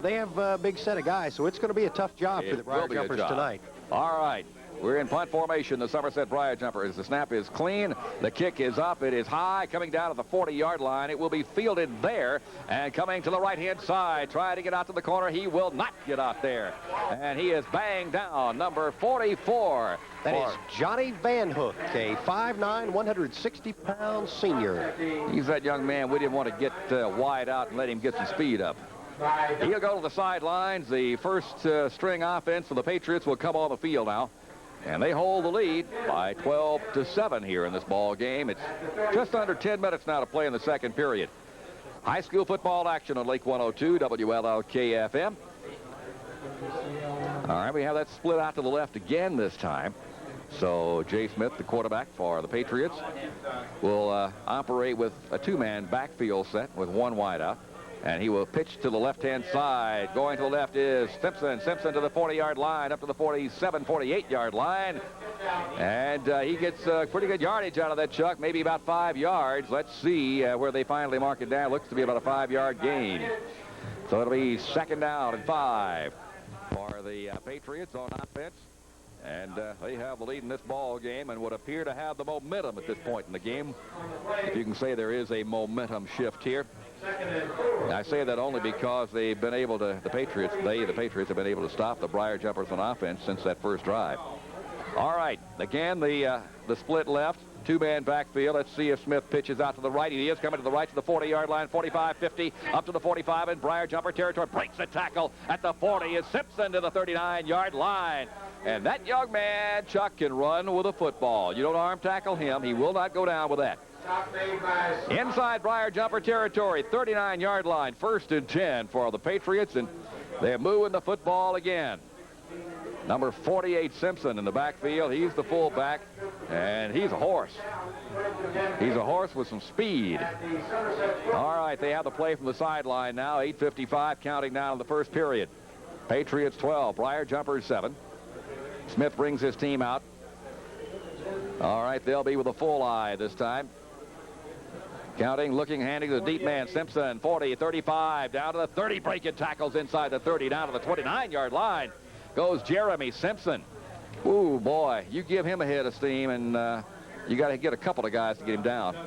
They have a big set of guys, so it's going to be a tough job for the Briar Jumpers tonight. All right. We're in punt formation, the Somerset Briar Jumpers. The snap is clean. The kick is up. It is high, coming down to the 40-yard line. It will be fielded there. And coming to the right-hand side, trying to get out to the corner. He will not get out there. And he is banged down, number 44. That is Johnny Van Hook, a 5'9", 160-pound senior. He's that young man. We didn't want to get wide out and let him get some speed up. He'll go to the sidelines. The first string offense for the Patriots will come on the field now. And they hold the lead by 12-7 here in this ball game. It's just under 10 minutes now to play in the second period. High school football action on Lake 102, WLLK-FM. All right, we have that split out to the left again this time. So Jay Smith, the quarterback for the Patriots, will operate with a two-man backfield set with one wide out. And he will pitch to the left-hand side. Going to the left is Simpson. Simpson to the 40-yard line, up to the 47, 48-yard line. And he gets pretty good yardage out of that, Chuck, maybe about 5 yards. Let's see where they finally mark it down. Looks to be about a 5-yard gain. So it'll be 2nd down and 5 for the Patriots on offense. And they have the lead in this ball game and would appear to have the momentum at this point in the game. If you can say there is a momentum shift here. I say that only because they've been able to, the Patriots have been able to stop the Briar Jumpers on offense since that first drive. All right, again, the split left, two-man backfield. Let's see if Smith pitches out to the right. He is coming to the right to the 40-yard line, 45, 50, up to the 45 in Briar Jumper territory. Breaks the tackle at the 40 is Simpson to the 39-yard line. And that young man, Chuck, can run with a football. You don't arm tackle him. He will not go down with that. Inside Briar Jumper territory, 39-yard line, 1st and 10 for the Patriots, and they're moving the football again. Number 48, Simpson, in the backfield. He's the fullback, and he's a horse. He's a horse with some speed. All right, they have the play from the sideline now, 8:55, counting down the first period. Patriots 12, Briar Jumpers 7. Smith brings his team out. All right, they'll be with a full eye this time. Counting, looking, handing to the deep man, Simpson, 40, 35, down to the 30, breaking tackles inside the 30, down to the 29-yard line goes Jeremy Simpson. Ooh, boy, you give him a head of steam, and you got to get a couple of guys to get him down,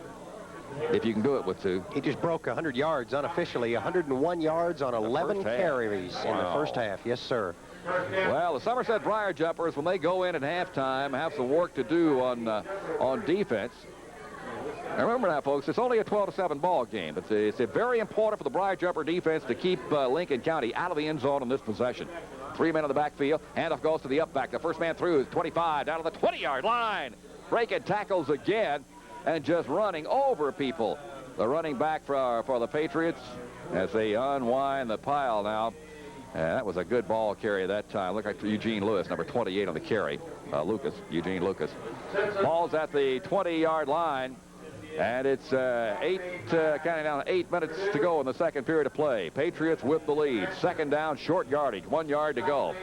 if you can do it with two. He just broke 100 yards unofficially, 101 yards on 11 carries in the first half. Yes, sir. Well, the Somerset Briar Jumpers, when they go in at halftime, have some work to do on defense. Now remember now, folks, it's only a 12-7 ball game. It's very important for the Briar Jumper defense to keep Lincoln County out of the end zone in this possession. 3 men in the backfield. Handoff goes to the up back. The first man through is 25, down to the 20-yard line. Breaking tackles again and just running over people. The running back for the Patriots as they unwind the pile now. That was a good ball carry that time. Look like Eugene Lewis, number 28 on the carry. Eugene Lucas. Ball's at the 20-yard line. And it's counting down 8 minutes to go in the second period of play. Patriots with the lead. 2nd down, short yardage, 1 yard to go.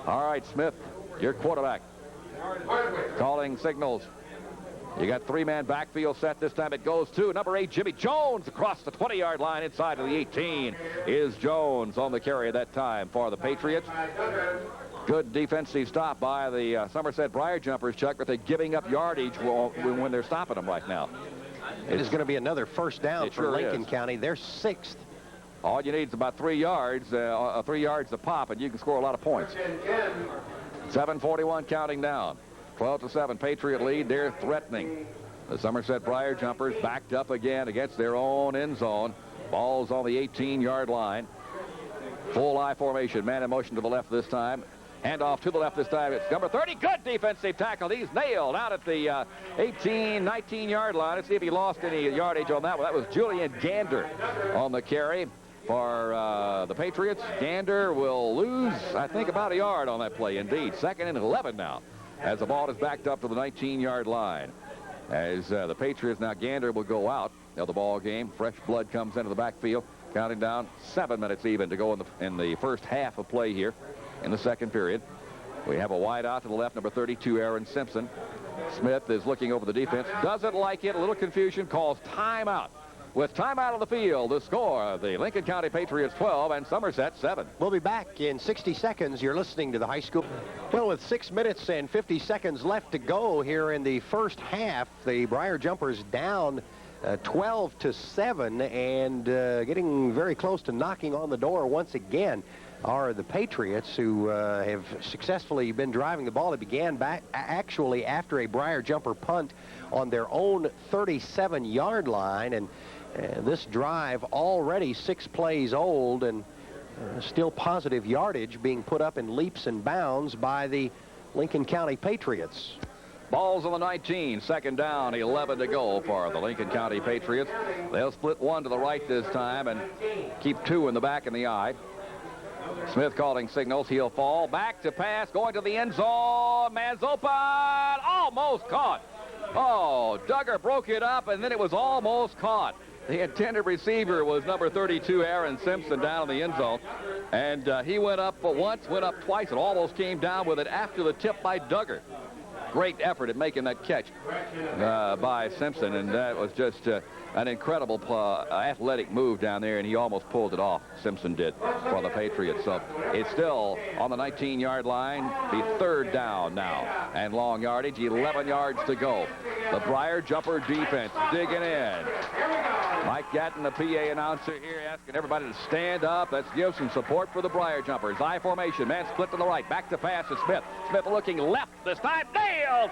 All right, Smith, your quarterback. Calling signals. You got 3-man backfield set this time. It goes to number 8, Jimmy Jones, across the 20-yard line inside of the 18 is Jones on the carry that time for the Patriots. Good defensive stop by the Somerset Briar Jumpers, Chuck, but they're giving up yardage when they're stopping them right now. It is going to be another first down for Lincoln County. They're 6th. All you need is about 3 yards, 3 yards to pop, and you can score a lot of points. 7:41 counting down. 12-7 Patriot lead. They're threatening. The Somerset Briar Jumpers backed up again against their own end zone. Ball's on the 18-yard line. Full I formation. Man in motion to the left this time. Handoff to the left this time. It's number 30. Good defensive tackle. He's nailed out at the 18, 19-yard line. Let's see if he lost any yardage on that one. That was Julian Gander on the carry for the Patriots. Gander will lose, I think, about a yard on that play. Indeed. 2nd and 11 now as the ball is backed up to the 19-yard line. As the Patriots, now Gander will go out of the ball game. Fresh blood comes into the backfield. Counting down 7 minutes even to go in the first half of play here in the second period. We have a wide out to the left, number 32, Aaron Simpson. Smith is looking over the defense. Doesn't like it. A little confusion. Calls timeout. with time out of the field. The score, the Lincoln County Patriots 12 and Somerset 7. We'll be back in 60 seconds. You're listening to the high school. Well, with 6 minutes and 50 seconds left to go here in the first half, the Briar Jumpers down 12-7 and getting very close to knocking on the door once again are the Patriots, who have successfully been driving the ball. It began back actually after a Briar Jumper punt on their own 37-yard line, and this drive already 6 plays old and still positive yardage being put up in leaps and bounds by the Lincoln County Patriots. Ball's on the 19, second down, 11 to go for the Lincoln County Patriots. They'll split one to the right this time and keep 2 in the back in the eye. Smith calling signals. He'll fall back to pass, going to the end zone. Man's open, almost caught. Oh, Duggar broke it up, and then it was almost caught. The intended receiver was number 32, Aaron Simpson, down in the end zone. And he went up once, went up twice, and almost came down with it after the tip by Duggar. Great effort at making that catch by Simpson, and that was just an incredible athletic move down there, and he almost pulled it off. Simpson did for the Patriots. So it's still on the 19-yard line, the third down now, and long yardage, 11 yards to go. The Briar Jumper defense digging in. Mike Gatton, the PA announcer here, asking everybody to stand up. Let's give some support for the Briar Jumpers. I formation, man split to the right, back to pass to Smith. Smith looking left this time. Nailed!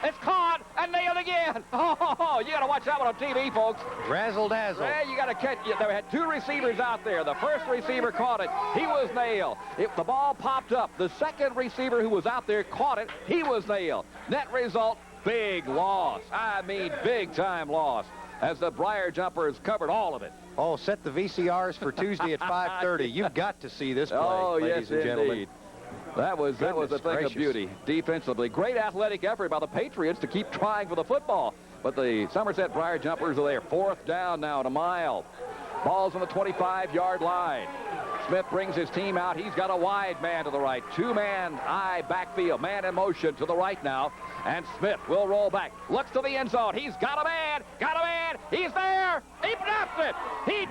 It's caught and nailed again. Oh, you got to watch that one on TV, folks. Razzle dazzle. Yeah, you got to catch it. There had 2 receivers out there. The first receiver caught it. He was nailed. If the ball popped up, the second receiver who was out there caught it. He was nailed. Net result, big loss. I mean, big-time loss, as the Briar Jumpers covered all of it. Oh, set the VCRs for Tuesday at 5:30. You've got to see this play, ladies and gentlemen. Indeed. That was a thing gracious. of beauty. Defensively, great athletic effort by the Patriots to keep trying for the football. But the Somerset Briar Jumpers are there. 4th down now at a mile. Ball's on the 25-yard line. Smith brings his team out. He's got a wide man to the right. 2-man eye backfield. Man in motion to the right now. And Smith will roll back. Looks to the end zone. He's got a man. He's there. He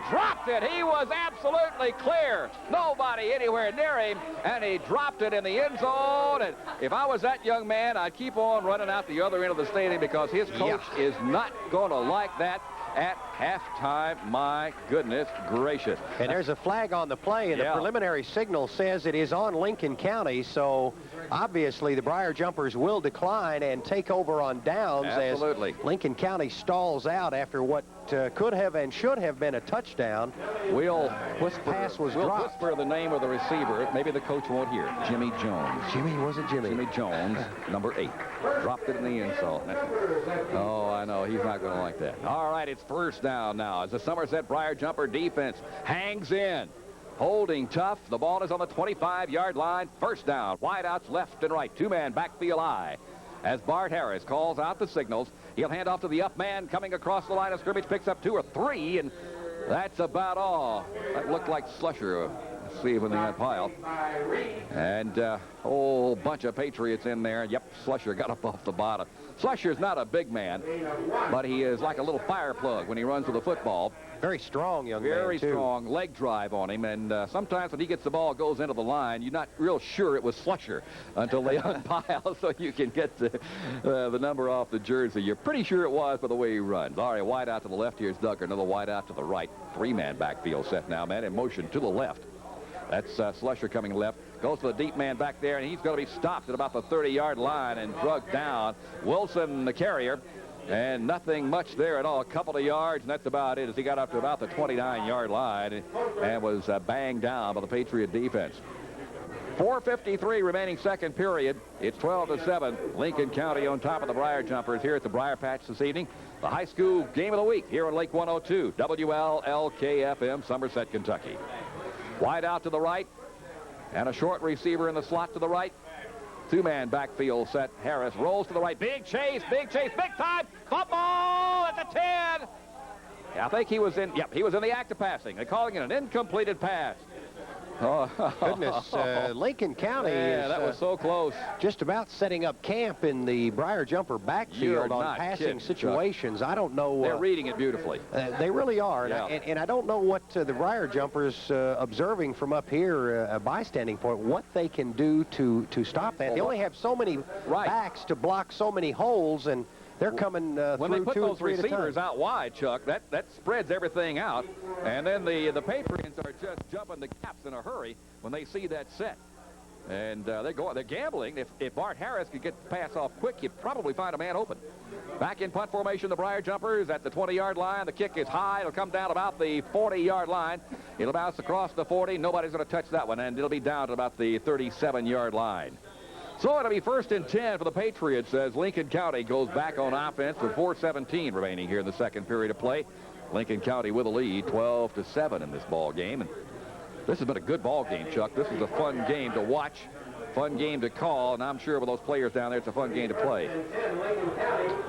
dropped it. He was absolutely clear. Nobody anywhere near him. And he dropped it in the end zone. And if I was that young man, I'd keep on running out the other end of the stadium, because his coach is not going to like that at halftime. My goodness gracious. And there's a flag on the play, and the preliminary signal says it is on Lincoln County, so obviously the Briar Jumpers will decline and take over on downs. Absolutely. As Lincoln County stalls out after what could have and should have been a touchdown. We'll pass was dropped. whisper the name of the receiver. Maybe the coach won't hear. Jimmy Jones. Jimmy Jones, number 8. Dropped it in the end zone. Oh, I know. He's not going to like that. All right, it's first down now as the Somerset Briar Jumper defense hangs in. Holding tough. The ball is on the 25-yard line. First down. Wideouts left and right. 2-man backfield eye. As Bart Harris calls out the signals, he'll hand off to the up man coming across the line of scrimmage. Picks up 2 or 3, and that's about all. That looked like Slusher. Let's see when they got piled. And a whole bunch of Patriots in there. Yep, Slusher got up off the bottom. Slusher's not a big man, but he is like a little fire plug when he runs with the football. Very strong young man, Very strong leg drive on him, and sometimes when he gets the ball, goes into the line, you're not real sure it was Slusher until they unpile, so you can get the number off the jersey. You're pretty sure it was by the way he runs. All right, wide out to the left. Here's Duggar. Another wide out to the right. 3-man backfield set now. Man in motion to the left. That's Slusher coming left. Goes to the deep man back there, and he's going to be stopped at about the 30-yard line and drugged down. Wilson, the carrier. And nothing much there at all. A couple of yards, and that's about it, as he got up to about the 29-yard line and was banged down by the Patriot defense. 4:53 remaining second period. It's 12-7. Lincoln County on top of the Briar Jumpers here at the Briar Patch this evening. The high school game of the week here on Lake 102, WLLK-FM, Somerset, Kentucky. Wide out to the right, and a short receiver in the slot to the right. 2-man backfield set. Harris rolls to the right. Big chase, big time. Football at the 10. Yeah, I think he was in, he was in the act of passing. They're calling it an incompleted pass. Oh. Goodness, Lincoln County is that was so close. just about setting up camp in the Briar Jumper backfield on passing situations. Chuck. I don't know. They're reading it beautifully. They really are. Yeah. And I don't know what the Briar Jumpers observing from up here, a bystanding point, what they can do to stop that. They only have so many backs to block so many holes, and they're coming when through they put 2 those and 3 receivers out wide, Chuck, that spreads everything out, and then the Patriots are just jumping the gaps in a hurry when they see that set, and they're gambling. If Bart Harris could get the pass off quick, you'd probably find a man open. Back in punt formation, the Briar Jumpers at the 20-yard line. The kick is high. It'll come down about the 40-yard line. It'll bounce across the 40. Nobody's going to touch that one, and it'll be down to about the 37-yard line. So it'll be 1st and 10 for the Patriots as Lincoln County goes back on offense with 4:17 remaining here in the second period of play. Lincoln County with a lead, 12-7 in this ball game. And this has been a good ball game, Chuck. This is a fun game to watch, fun game to call, and I'm sure with those players down there, it's a fun game to play.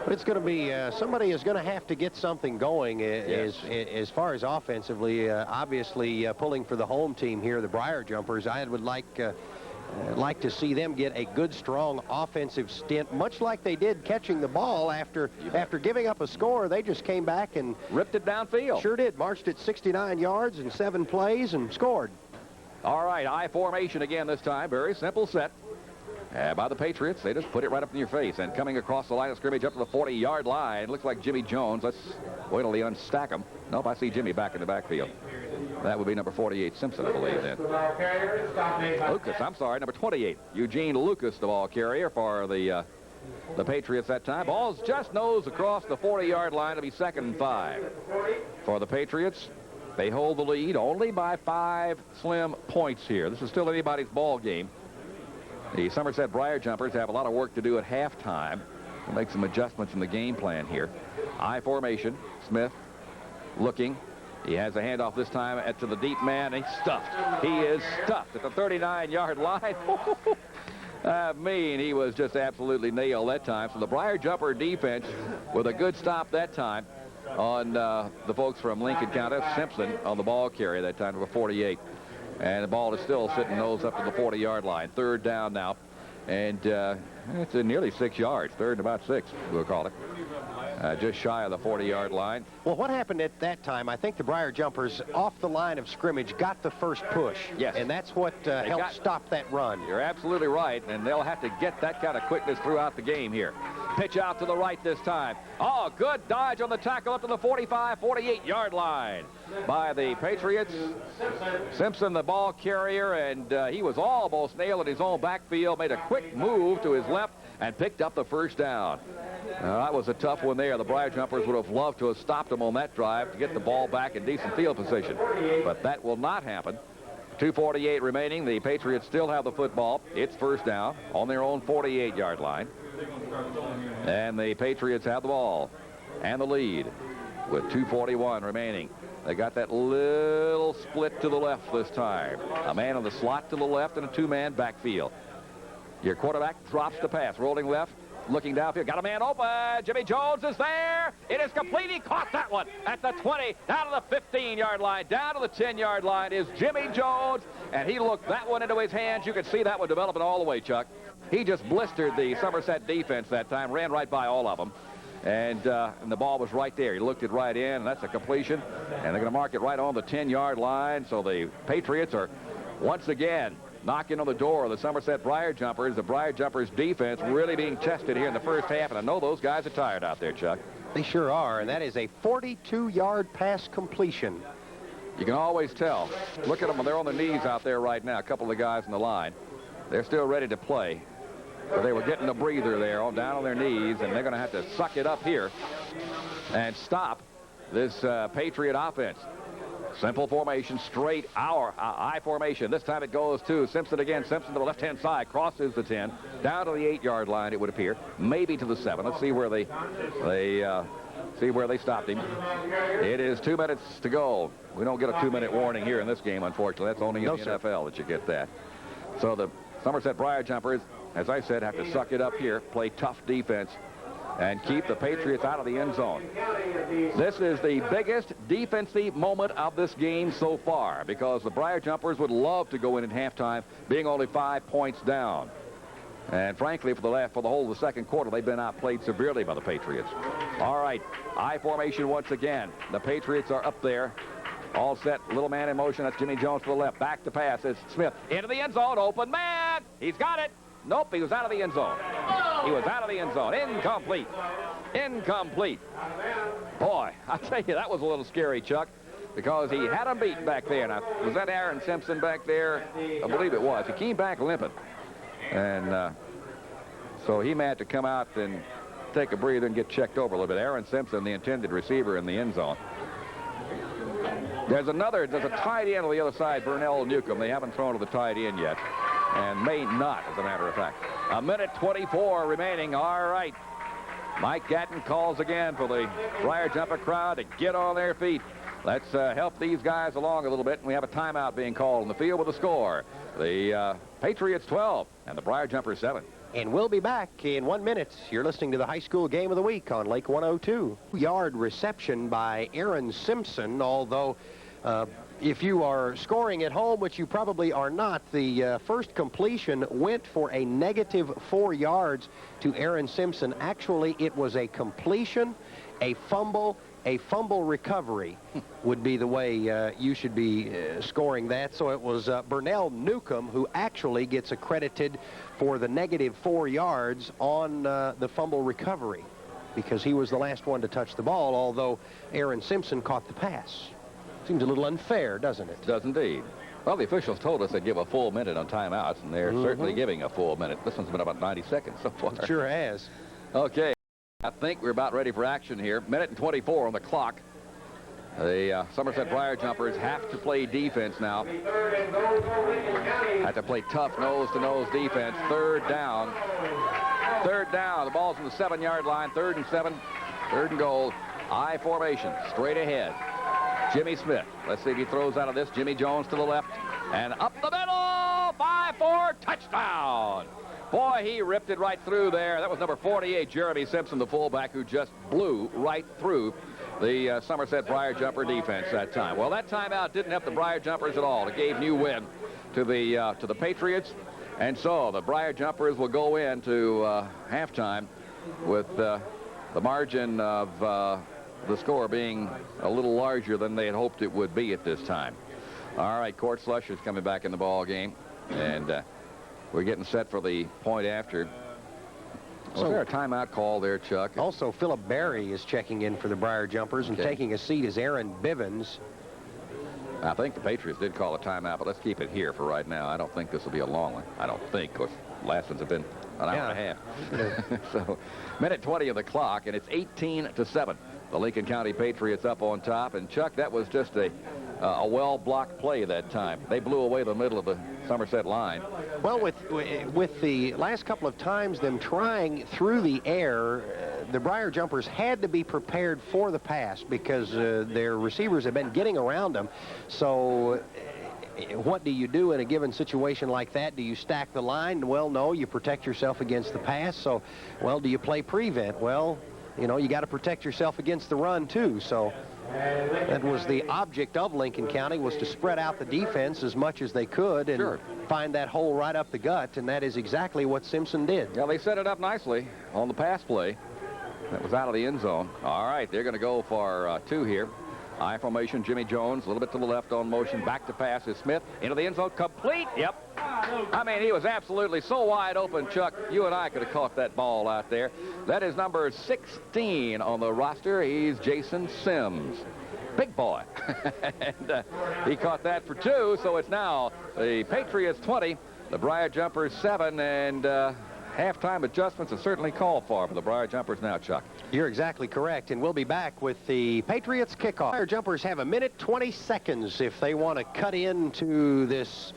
But it's going to be somebody is going to have to get something going as far as offensively. Obviously, pulling for the home team here, the Briar Jumpers. I would like to see them get a good, strong offensive stint, much like they did catching the ball after giving up a score. They just came back and ripped it downfield. Sure did. Marched it 69 yards in 7 plays and scored. All right, I formation again this time. Very simple set by the Patriots. They just put it right up in your face. And coming across the line of scrimmage up to the 40-yard line, looks like Jimmy Jones. Let's wait till they unstack him. Nope, I see Jimmy back in the backfield. That would be number 48, Simpson, I believe, then. Lucas, I'm sorry, number 28, Eugene Lucas, the ball carrier for the Patriots that time. Ball's just nose across the 40-yard line. It'll be 2nd and 5 for the Patriots. They hold the lead only by 5 slim points here. This is still anybody's ball game. The Somerset Briar Jumpers have a lot of work to do at halftime. We'll make some adjustments in the game plan here. I formation, Smith looking. He has a handoff this time to the deep man. He's stuffed. He is stuffed at the 39-yard line. He was just absolutely nailed that time. So the Briar Jumper defense with a good stop that time on the folks from Lincoln County. Simpson on the ball carrier that time, number 48. And the ball is still sitting nose up to the 40-yard line. 3rd down now. And it's nearly 6 yards. 3rd and about 6, we'll call it. Just shy of the 40-yard line. Well, what happened at that time, I think the Briar Jumpers off the line of scrimmage got the first push. Yes. And that's what helped stop that run. You're absolutely right, and they'll have to get that kind of quickness throughout the game here. Pitch out to the right this time. Oh, good dodge on the tackle up to the 45, 48-yard line by the Patriots. Simpson, the ball carrier, and he was almost nailed in his own backfield, made a quick move to his left and picked up the 1st down. That was a tough one there. The Briar Jumpers would have loved to have stopped him on that drive to get the ball back in decent field position. But that will not happen. 2:48 remaining. The Patriots still have the football. It's 1st down on their own 48-yard line. And the Patriots have the ball and the lead with 2:41 remaining. They got that little split to the left this time. A man in the slot to the left and a 2-man backfield. Your quarterback drops the pass, rolling left. Looking downfield, got a man open. Jimmy Jones is there. It is complete. He caught that one at the 20, down to the 15-yard line, down to the 10-yard line is Jimmy Jones, and he looked that one into his hands. You could see that one developing all the way, Chuck. He just blistered the Somerset defense that time, ran right by all of them, and the ball was right there. He looked it right in, and that's a completion, and they're going to mark it right on the 10-yard line. So the Patriots are once again knocking on the door of the Somerset Briar Jumpers. The Briar Jumpers defense really being tested here in the first half, and I know those guys are tired out there, Chuck. They sure are, and that is a 42-yard pass completion. You can always tell. Look at them. They're on their knees out there right now, a couple of the guys in the line. They're still ready to play. But they were getting a breather there down on their knees, and they're going to have to suck it up here and stop this Patriot offense. Simple formation, straight I formation. This time it goes to Simpson again. Simpson to the left-hand side, crosses the 10, down to the 8-yard line, it would appear, maybe to the 7. Let's see where they stopped him. It is 2 minutes to go. We don't get a 2-minute warning here in this game, unfortunately. That's only in the NFL that you get that. So the Somerset Briar Jumpers, as I said, have to suck it up here, play tough defense, and keep the Patriots out of the end zone. This is the biggest defensive moment of this game so far, because the Briar Jumpers would love to go in at halftime being only 5 points down. And frankly, for the whole of the second quarter, they've been outplayed severely by the Patriots. All right, I formation once again. The Patriots are up there. All set, little man in motion. That's Jimmy Jones to the left. Back to pass is Smith. Into the end zone, open man. He's got it. Nope, he was out of the end zone. He was out of the end zone. Incomplete. Incomplete. Boy, I tell you, that was a little scary, Chuck, because he had him beat back there. Now, was that Aaron Simpson back there? I believe it was. He came back limping. And so he may have to come out and take a breather and get checked over a little bit. Aaron Simpson, the intended receiver in the end zone. There's a tight end on the other side, Burnell Newcomb. They haven't thrown to the tight end yet, and may not, as a matter of fact. 1:24 remaining. All right. Mike Gatton calls again for the Briar Jumper crowd to get on their feet. Let's help these guys along a little bit. And we have a timeout being called in the field with a score. The Patriots 12 and the Briar Jumpers 7. And we'll be back in 1 minute. You're listening to the High School Game of the Week on Lake 102. Yard reception by Aaron Simpson, although if you are scoring at home, which you probably are not, the first completion went for a negative 4 yards to Aaron Simpson. Actually, it was a completion, a fumble recovery would be the way you should be scoring that. So it was Burnell Newcomb who actually gets accredited for the negative 4 yards on the fumble recovery, because he was the last one to touch the ball, although Aaron Simpson caught the pass. Seems a little unfair, doesn't it? It does indeed. Well, the officials told us they'd give a full minute on timeouts, and they're certainly giving a full minute. This one's been about 90 seconds so far. It sure has. Okay. I think we're about ready for action here. 1:24 on the clock. The Somerset Briar Jumpers have to play defense now. Have to play tough nose-to-nose defense. Third down. Third down. The ball's on the 7-yard line. 3rd and 7. 3rd and goal. I formation. Straight ahead. Jimmy Smith. Let's see if he throws out of this. Jimmy Jones to the left. And up the middle. 5-4. Touchdown. Boy, he ripped it right through there. That was number 48, Jeremy Simpson, the fullback, who just blew right through the Somerset Briar Jumper defense that time. Well, that timeout didn't help the Briar Jumpers at all. It gave new wind to the Patriots. And so the Briar Jumpers will go into halftime with the margin of the score being a little larger than they had hoped it would be at this time. All right, Curt Slusher's coming back in the ball game. And we're getting set for the point after. Was there a timeout call there, Chuck? Also, Philip Barry is checking in for the Briar Jumpers, and taking a seat is Aaron Bivens. I think the Patriots did call a timeout, but let's keep it here for right now. I don't think this will be a long one. I don't think, because the last ones have been an hour and a half. So, 1:20 of the clock, and it's 18-7. The Lincoln County Patriots up on top. And, Chuck, that was just a well-blocked play that time. They blew away the middle of the Somerset line. Well, with the last couple of times them trying through the air, the Briar Jumpers had to be prepared for the pass, because their receivers have been getting around them. So what do you do in a given situation like that? Do you stack the line? Well, no, you protect yourself against the pass. So, well, do you play prevent? Well, you know, you got to protect yourself against the run too. So that was the object of Lincoln County, was to spread out the defense as much as they could and find that hole right up the gut, and that is exactly what Simpson did. Yeah, they set it up nicely on the pass play. That was out of the end zone. All right, they're going to go for 2 here. I formation, Jimmy Jones, a little bit to the left on motion. Back to pass is Smith. Into the end zone, complete. Yep. I mean, he was absolutely so wide open, Chuck. You and I could have caught that ball out there. That is number 16 on the roster. He's Jason Sims. Big boy. And he caught that for 2, so it's now the Patriots 20, the Briar Jumpers 7, and halftime adjustments are certainly called for the Briar Jumpers now, Chuck. You're exactly correct, and we'll be back with the Patriots kickoff. Briar Jumpers have 1:20 if they want to cut into this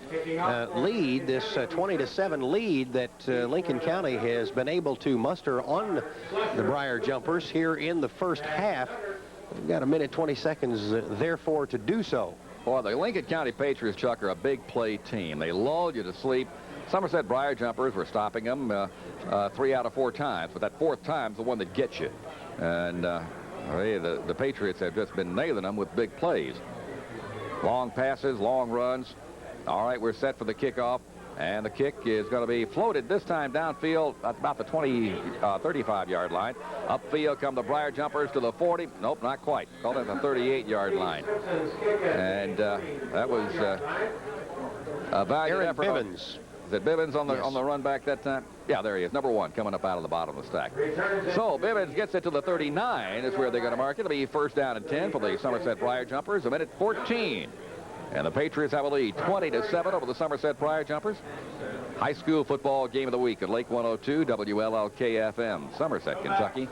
lead, this 20-7 lead that Lincoln County has been able to muster on the Briar Jumpers here in the first half. We've got 1:20, therefore, to do so. Well, the Lincoln County Patriots, Chuck, are a big play team. They lull you to sleep. Somerset Briar Jumpers were stopping them 3 out of 4 times, but that 4th time's the one that gets you. And the Patriots have just been nailing them with big plays. Long passes, long runs. All right, we're set for the kickoff. And the kick is going to be floated this time downfield at about the 35-yard line. Upfield come the Briar Jumpers to the 40. Nope, not quite. Called it the 38-yard line. And that was a valiant effort. Bivens. Is it Bivens on the run back that time? Yeah, there he is. Number 1 coming up out of the bottom of the stack. So Bivens gets it to the 39 is where they're going to mark it. It'll be 1st down and 10 for the Somerset Briar Jumpers. A minute 14. And the Patriots have a lead 20-7 over the Somerset Briar Jumpers. High school football game of the week at Lake 102 WLLK-FM, Somerset, Kentucky.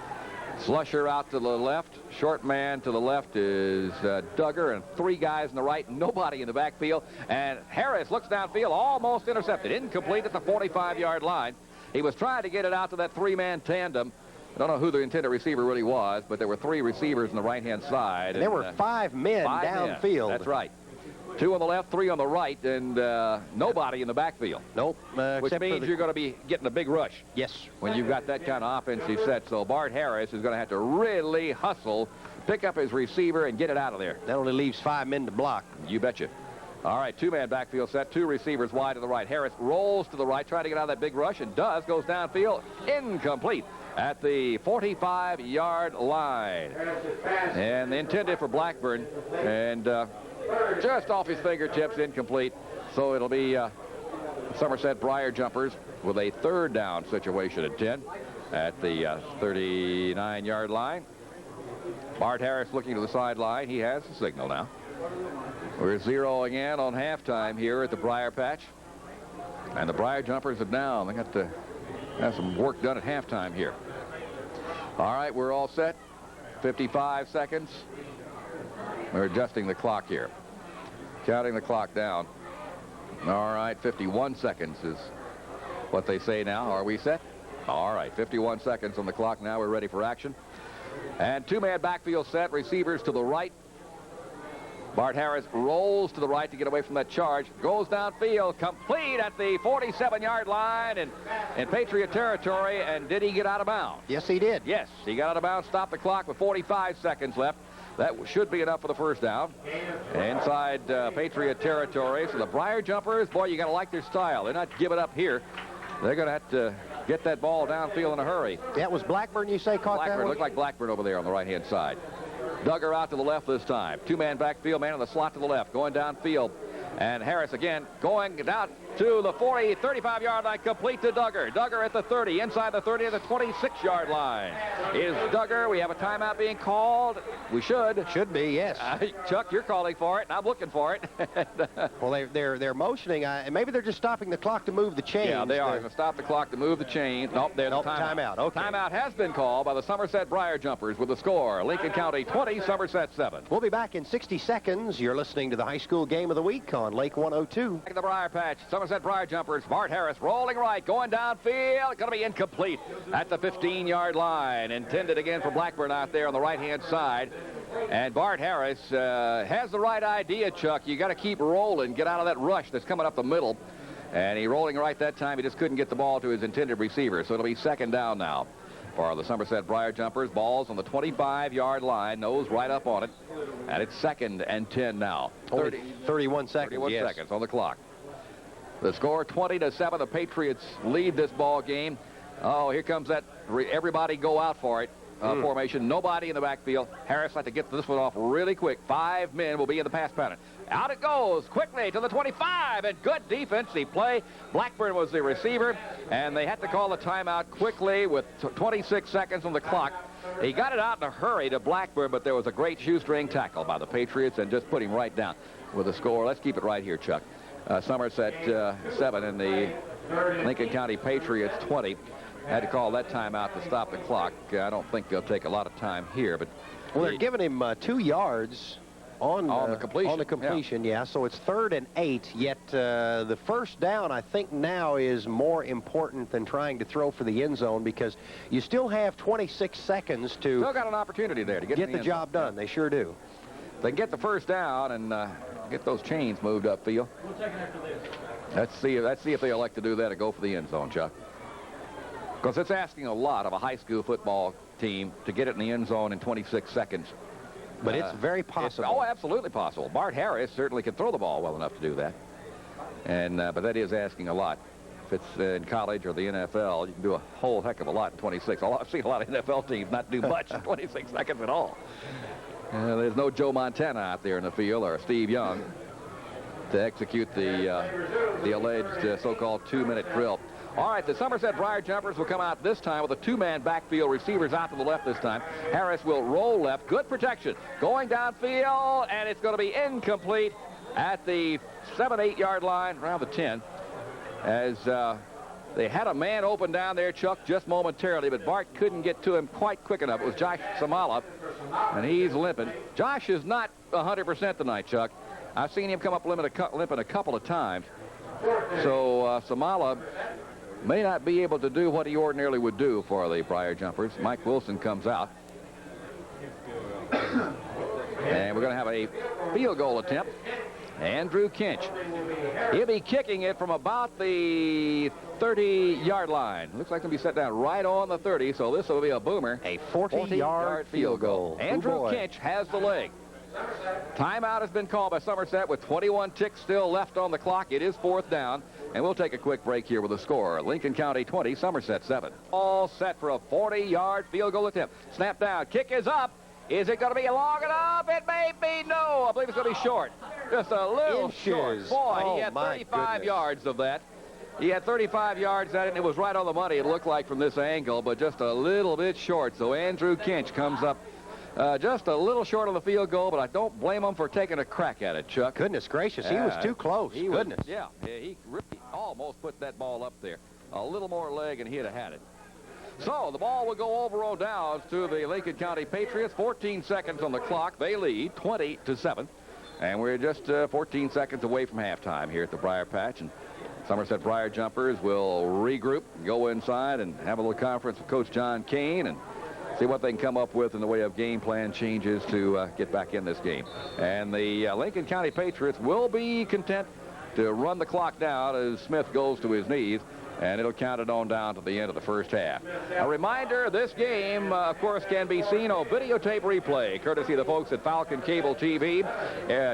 Slusher out to the left. Short man to the left is Duggar, and 3 guys in the right. Nobody in the backfield. And Harris looks downfield, almost intercepted. Incomplete at the 45-yard line. He was trying to get it out to that 3-man tandem. I don't know who the intended receiver really was, but there were 3 receivers on the right-hand side. And there were 5 men downfield. That's right. 2 on the left, 3 on the right, and nobody in the backfield. Nope. Which means you're going to be getting a big rush. Yes. When you've got that kind of offensive set. So Bart Harris is going to have to really hustle, pick up his receiver, and get it out of there. That only leaves 5 men to block. You betcha. All right, 2-man backfield set, 2 receivers wide to the right. Harris rolls to the right, trying to get out of that big rush, and goes downfield. Incomplete at the 45-yard line. And intended for Blackburn, and just off his fingertips, incomplete. So it'll be Somerset Briar Jumpers with a 3rd down situation at 10 at the 39-yard line. Bart Harris looking to the sideline. He has the signal now. We're zeroing in on halftime here at the Briar Patch. And the Briar Jumpers are down. They got to have some work done at halftime here. All right, we're all set. 55 seconds. We're adjusting the clock here. Counting the clock down. All right, 51 seconds is what they say now. Are we set? All right, 51 seconds on the clock now. We're ready for action. And 2-man backfield set. Receivers to the right. Bart Harris rolls to the right to get away from that charge. Goes downfield, complete at the 47-yard line and in Patriot territory. And did he get out of bounds? Yes, he did. Yes, he got out of bounds. Stopped the clock with 45 seconds left. That should be enough for the 1st down. Inside Patriot territory. So the Briar Jumpers, boy, you got to like their style. They're not giving up here. They're going to have to get that ball downfield in a hurry. That was Blackburn, you say, caught that one? Looked like Blackburn over there on the right-hand side. Duggar out to the left this time. 2-man backfield, man in the slot to the left, going downfield. And Harris again going down to the 35-yard line, complete to Duggar. Duggar at the 30, inside the 30 at the 26-yard line. Is Duggar. We have a timeout being called. We should. Should be, yes. Chuck, you're calling for it, and I'm looking for it. Well, they're motioning. Maybe they're just stopping the clock to move the chains. Yeah, they are. Going to stop the clock to move the chains. Nope, there's a timeout. Okay. Timeout has been called by the Somerset Briar Jumpers with the score, Lincoln County 20, Somerset 7. We'll be back in 60 seconds. You're listening to the high school game of the week on Lake 102. Back at the Briar Patch, Somerset Briar Jumpers. Bart Harris rolling right, going downfield. Going to be incomplete at the 15-yard line. Intended again for Blackburn out there on the right-hand side. And Bart Harris has the right idea, Chuck. You got to keep rolling, get out of that rush that's coming up the middle. And he rolling right that time. He just couldn't get the ball to his intended receiver. So it'll be 2nd down now for the Somerset Briar Jumpers. Ball's on the 25-yard line. Nose right up on it. And it's 2nd and 10 now. 31 seconds. 31 seconds on the clock. The score 20-7. The Patriots lead this ball game. Oh, here comes that everybody go out for it formation. Nobody in the backfield. Harris had to get this one off really quick. 5 men will be in the pass pattern. Out it goes quickly to the 25, and good defensive play. Blackburn was the receiver, and they had to call the timeout quickly with 26 seconds on the clock. He got it out in a hurry to Blackburn, but there was a great shoestring tackle by the Patriots and just put him right down with the score. Let's keep it right here, Chuck. Somerset 7 and the Lincoln County Patriots 20. Had to call that timeout to stop the clock. I don't think they'll take a lot of time here, but they're giving him 2 yards on the completion. On the completion, yeah. So it's 3rd and 8. Yet the 1st down, I think, now is more important than trying to throw for the end zone because you still have 26 seconds to. Still got an opportunity there to get the job done. They sure do. They can get the 1st down and get those chains moved upfield. Let's see if they elect to do that or go for the end zone, Chuck. Because it's asking a lot of a high school football team to get it in the end zone in 26 seconds. But it's very possible. Absolutely possible. Bart Harris certainly can throw the ball well enough to do that. And but that is asking a lot. If it's in college or the NFL, you can do a whole heck of a lot in 26. I've seen a lot of NFL teams not do much in 26 seconds at all. There's no Joe Montana out there in the field or Steve Young to execute the alleged so-called 2-minute drill. All right, the Somerset Briar Jumpers will come out this time with a 2-man backfield. Receivers out to the left this time. Harris will roll left. Good protection. Going downfield, and it's going to be incomplete at the 7-8 yard line, around the 10, as they had a man open down there, Chuck, just momentarily, but Bart couldn't get to him quite quick enough. It was Josh Samala, and he's limping. Josh is not 100% tonight, Chuck. I've seen him come up limping a couple of times. So Samala may not be able to do what he ordinarily would do for the Briar Jumpers. Mike Wilson comes out. And we're going to have a field goal attempt. Andrew Kinch. He'll be kicking it from about the 30-yard line. Looks like he'll be set down right on the 30, so this will be a boomer. A 40-yard field goal. Andrew Kinch has the leg. Timeout has been called by Somerset with 21 ticks still left on the clock. It is 4th down, and we'll take a quick break here with the score. Lincoln County 20, Somerset 7. All set for a 40-yard field goal attempt. Snap down. Kick is up. Is it going to be long enough? It may be. No, I believe it's going to be short. Just a little short. Boy, he had 35 yards of that. He had 35 yards at it, and it was right on the money, it looked like, from this angle, but just a little bit short. So Andrew Kinch comes up just a little short on the field goal, but I don't blame him for taking a crack at it, Chuck. Goodness gracious, he was too close. He really almost put that ball up there. A little more leg, and he'd have had it. So the ball will go over on downs to the Lincoln County Patriots. 14 seconds on the clock. They lead 20-7. And we're just 14 seconds away from halftime here at the Briar Patch. And Somerset Briar Jumpers will regroup, go inside, and have a little conference with Coach John Kane and see what they can come up with in the way of game plan changes to get back in this game. And the Lincoln County Patriots will be content to run the clock down as Smith goes to his knees, and it'll count it on down to the end of the first half. A reminder, this game, of course, can be seen on videotape replay, courtesy of the folks at Falcon Cable TV,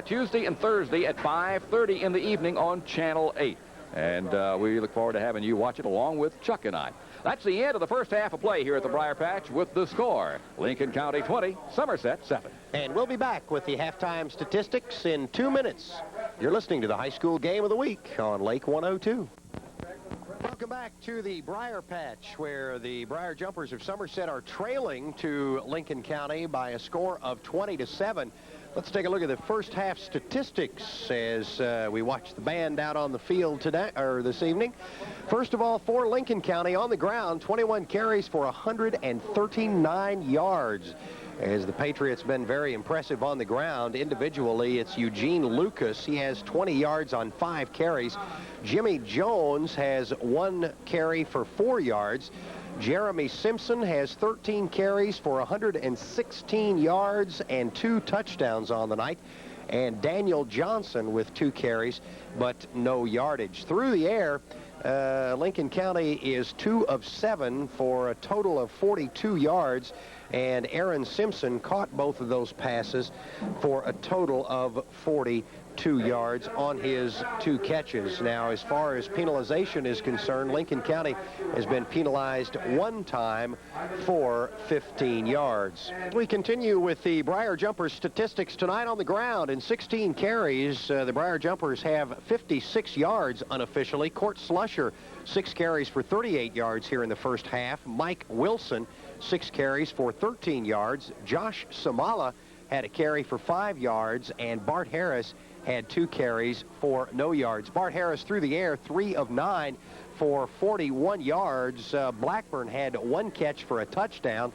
Tuesday and Thursday at 5:30 in the evening on Channel 8. And we look forward to having you watch it along with Chuck and I. That's the end of the first half of play here at the Briar Patch with the score. Lincoln County 20, Somerset 7. And we'll be back with the halftime statistics in 2 minutes. You're listening to the high school game of the week on Lake 102. Welcome back to the Briar Patch, where the Briar Jumpers of Somerset are trailing to Lincoln County by a score of 20-7. Let's take a look at the first half statistics as we watch the band out on the field today, or this evening. First of all, for Lincoln County on the ground, 21 carries for 139 yards. As the Patriots been very impressive on the ground. Individually, it's Eugene Lucas. He has 20 yards on 5 carries. Jimmy Jones has 1 carry for 4 yards. Jeremy Simpson has 13 carries for 116 yards and 2 touchdowns on the night. And Daniel Johnson with 2 carries, but no yardage. Through the air, Lincoln County is 2 of 7 for a total of 42 yards. And Aaron Simpson caught both of those passes for a total of 42 yards on his 2 catches. Now, as far as penalization is concerned, Lincoln County has been penalized 1 time for 15 yards. We continue with the Briar Jumpers statistics tonight on the ground. In 16 carries, the Briar Jumpers have 56 yards unofficially. Curt Slusher, 6 carries for 38 yards here in the first half. Mike Wilson, 6 carries for 13 yards. Josh Samala had a carry for 5 yards, and Bart Harris had 2 carries for no yards. Bart Harris through the air, 3 of 9 for 41 yards. Blackburn had 1 catch for a touchdown.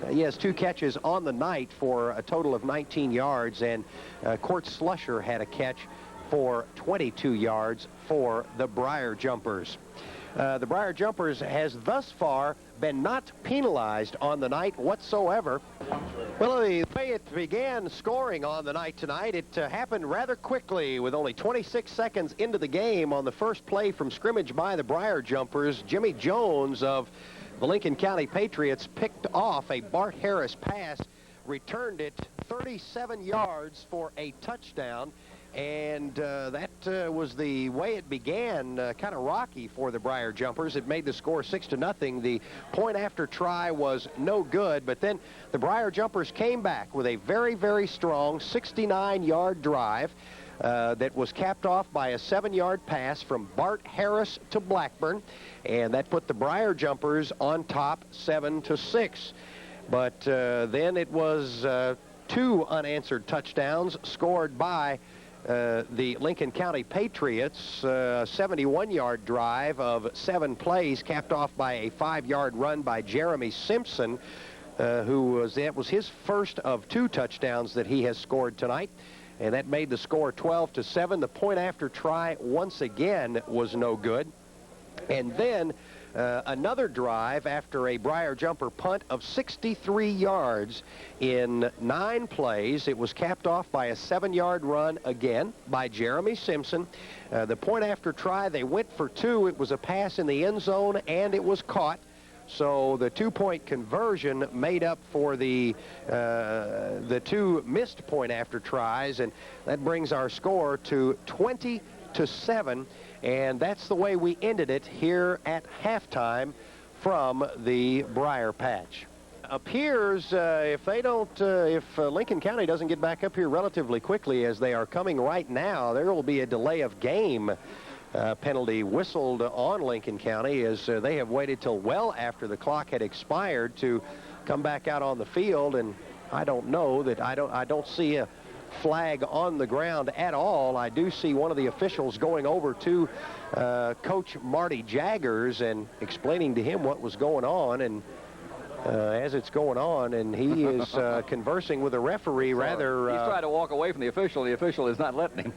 He has 2 catches on the night for a total of 19 yards, and Curt Slusher had a catch for 22 yards for the Briar Jumpers. The Briar Jumpers has thus far been not penalized on the night whatsoever. Well, the way it began scoring on the night tonight, it happened rather quickly with only 26 seconds into the game on the first play from scrimmage by the Briar Jumpers. Jimmy Jones of the Lincoln County Patriots picked off a Bart Harris pass, returned it 37 yards for a touchdown. And that was the way it began, kind of rocky for the Briar Jumpers. It made the score 6-0. The point after try was no good, but then the Briar Jumpers came back with a very, very strong 69-yard drive that was capped off by a 7-yard pass from Bart Harris to Blackburn, and that put the Briar Jumpers on top 7-6. But then it was 2 unanswered touchdowns scored by the Lincoln County Patriots, 71-yard drive of 7 plays, capped off by a 5-yard run by Jeremy Simpson, that was his first of 2 touchdowns that he has scored tonight, and that made the score 12-7. The point after try once again was no good, and then another drive after a Briar Jumper punt of 63 yards in 9 plays. It was capped off by a 7-yard run again by Jeremy Simpson. The point after try, they went for 2. It was a pass in the end zone, and it was caught. So the 2-point conversion made up for the 2 missed point after tries, and that brings our score to 20-7. And that's the way we ended it here at halftime from the Briar Patch. Appears if Lincoln County doesn't get back up here relatively quickly, as they are coming right now, there will be a delay of game penalty whistled on Lincoln County, as they have waited till well after the clock had expired to come back out on the field. And I don't know that I don't see a flag on the ground at all. I do see one of the officials going over to Coach Marty Jaggers and explaining to him what was going on, and as it's going on, and he is conversing with the referee. He's trying to walk away from the official. The official is not letting him.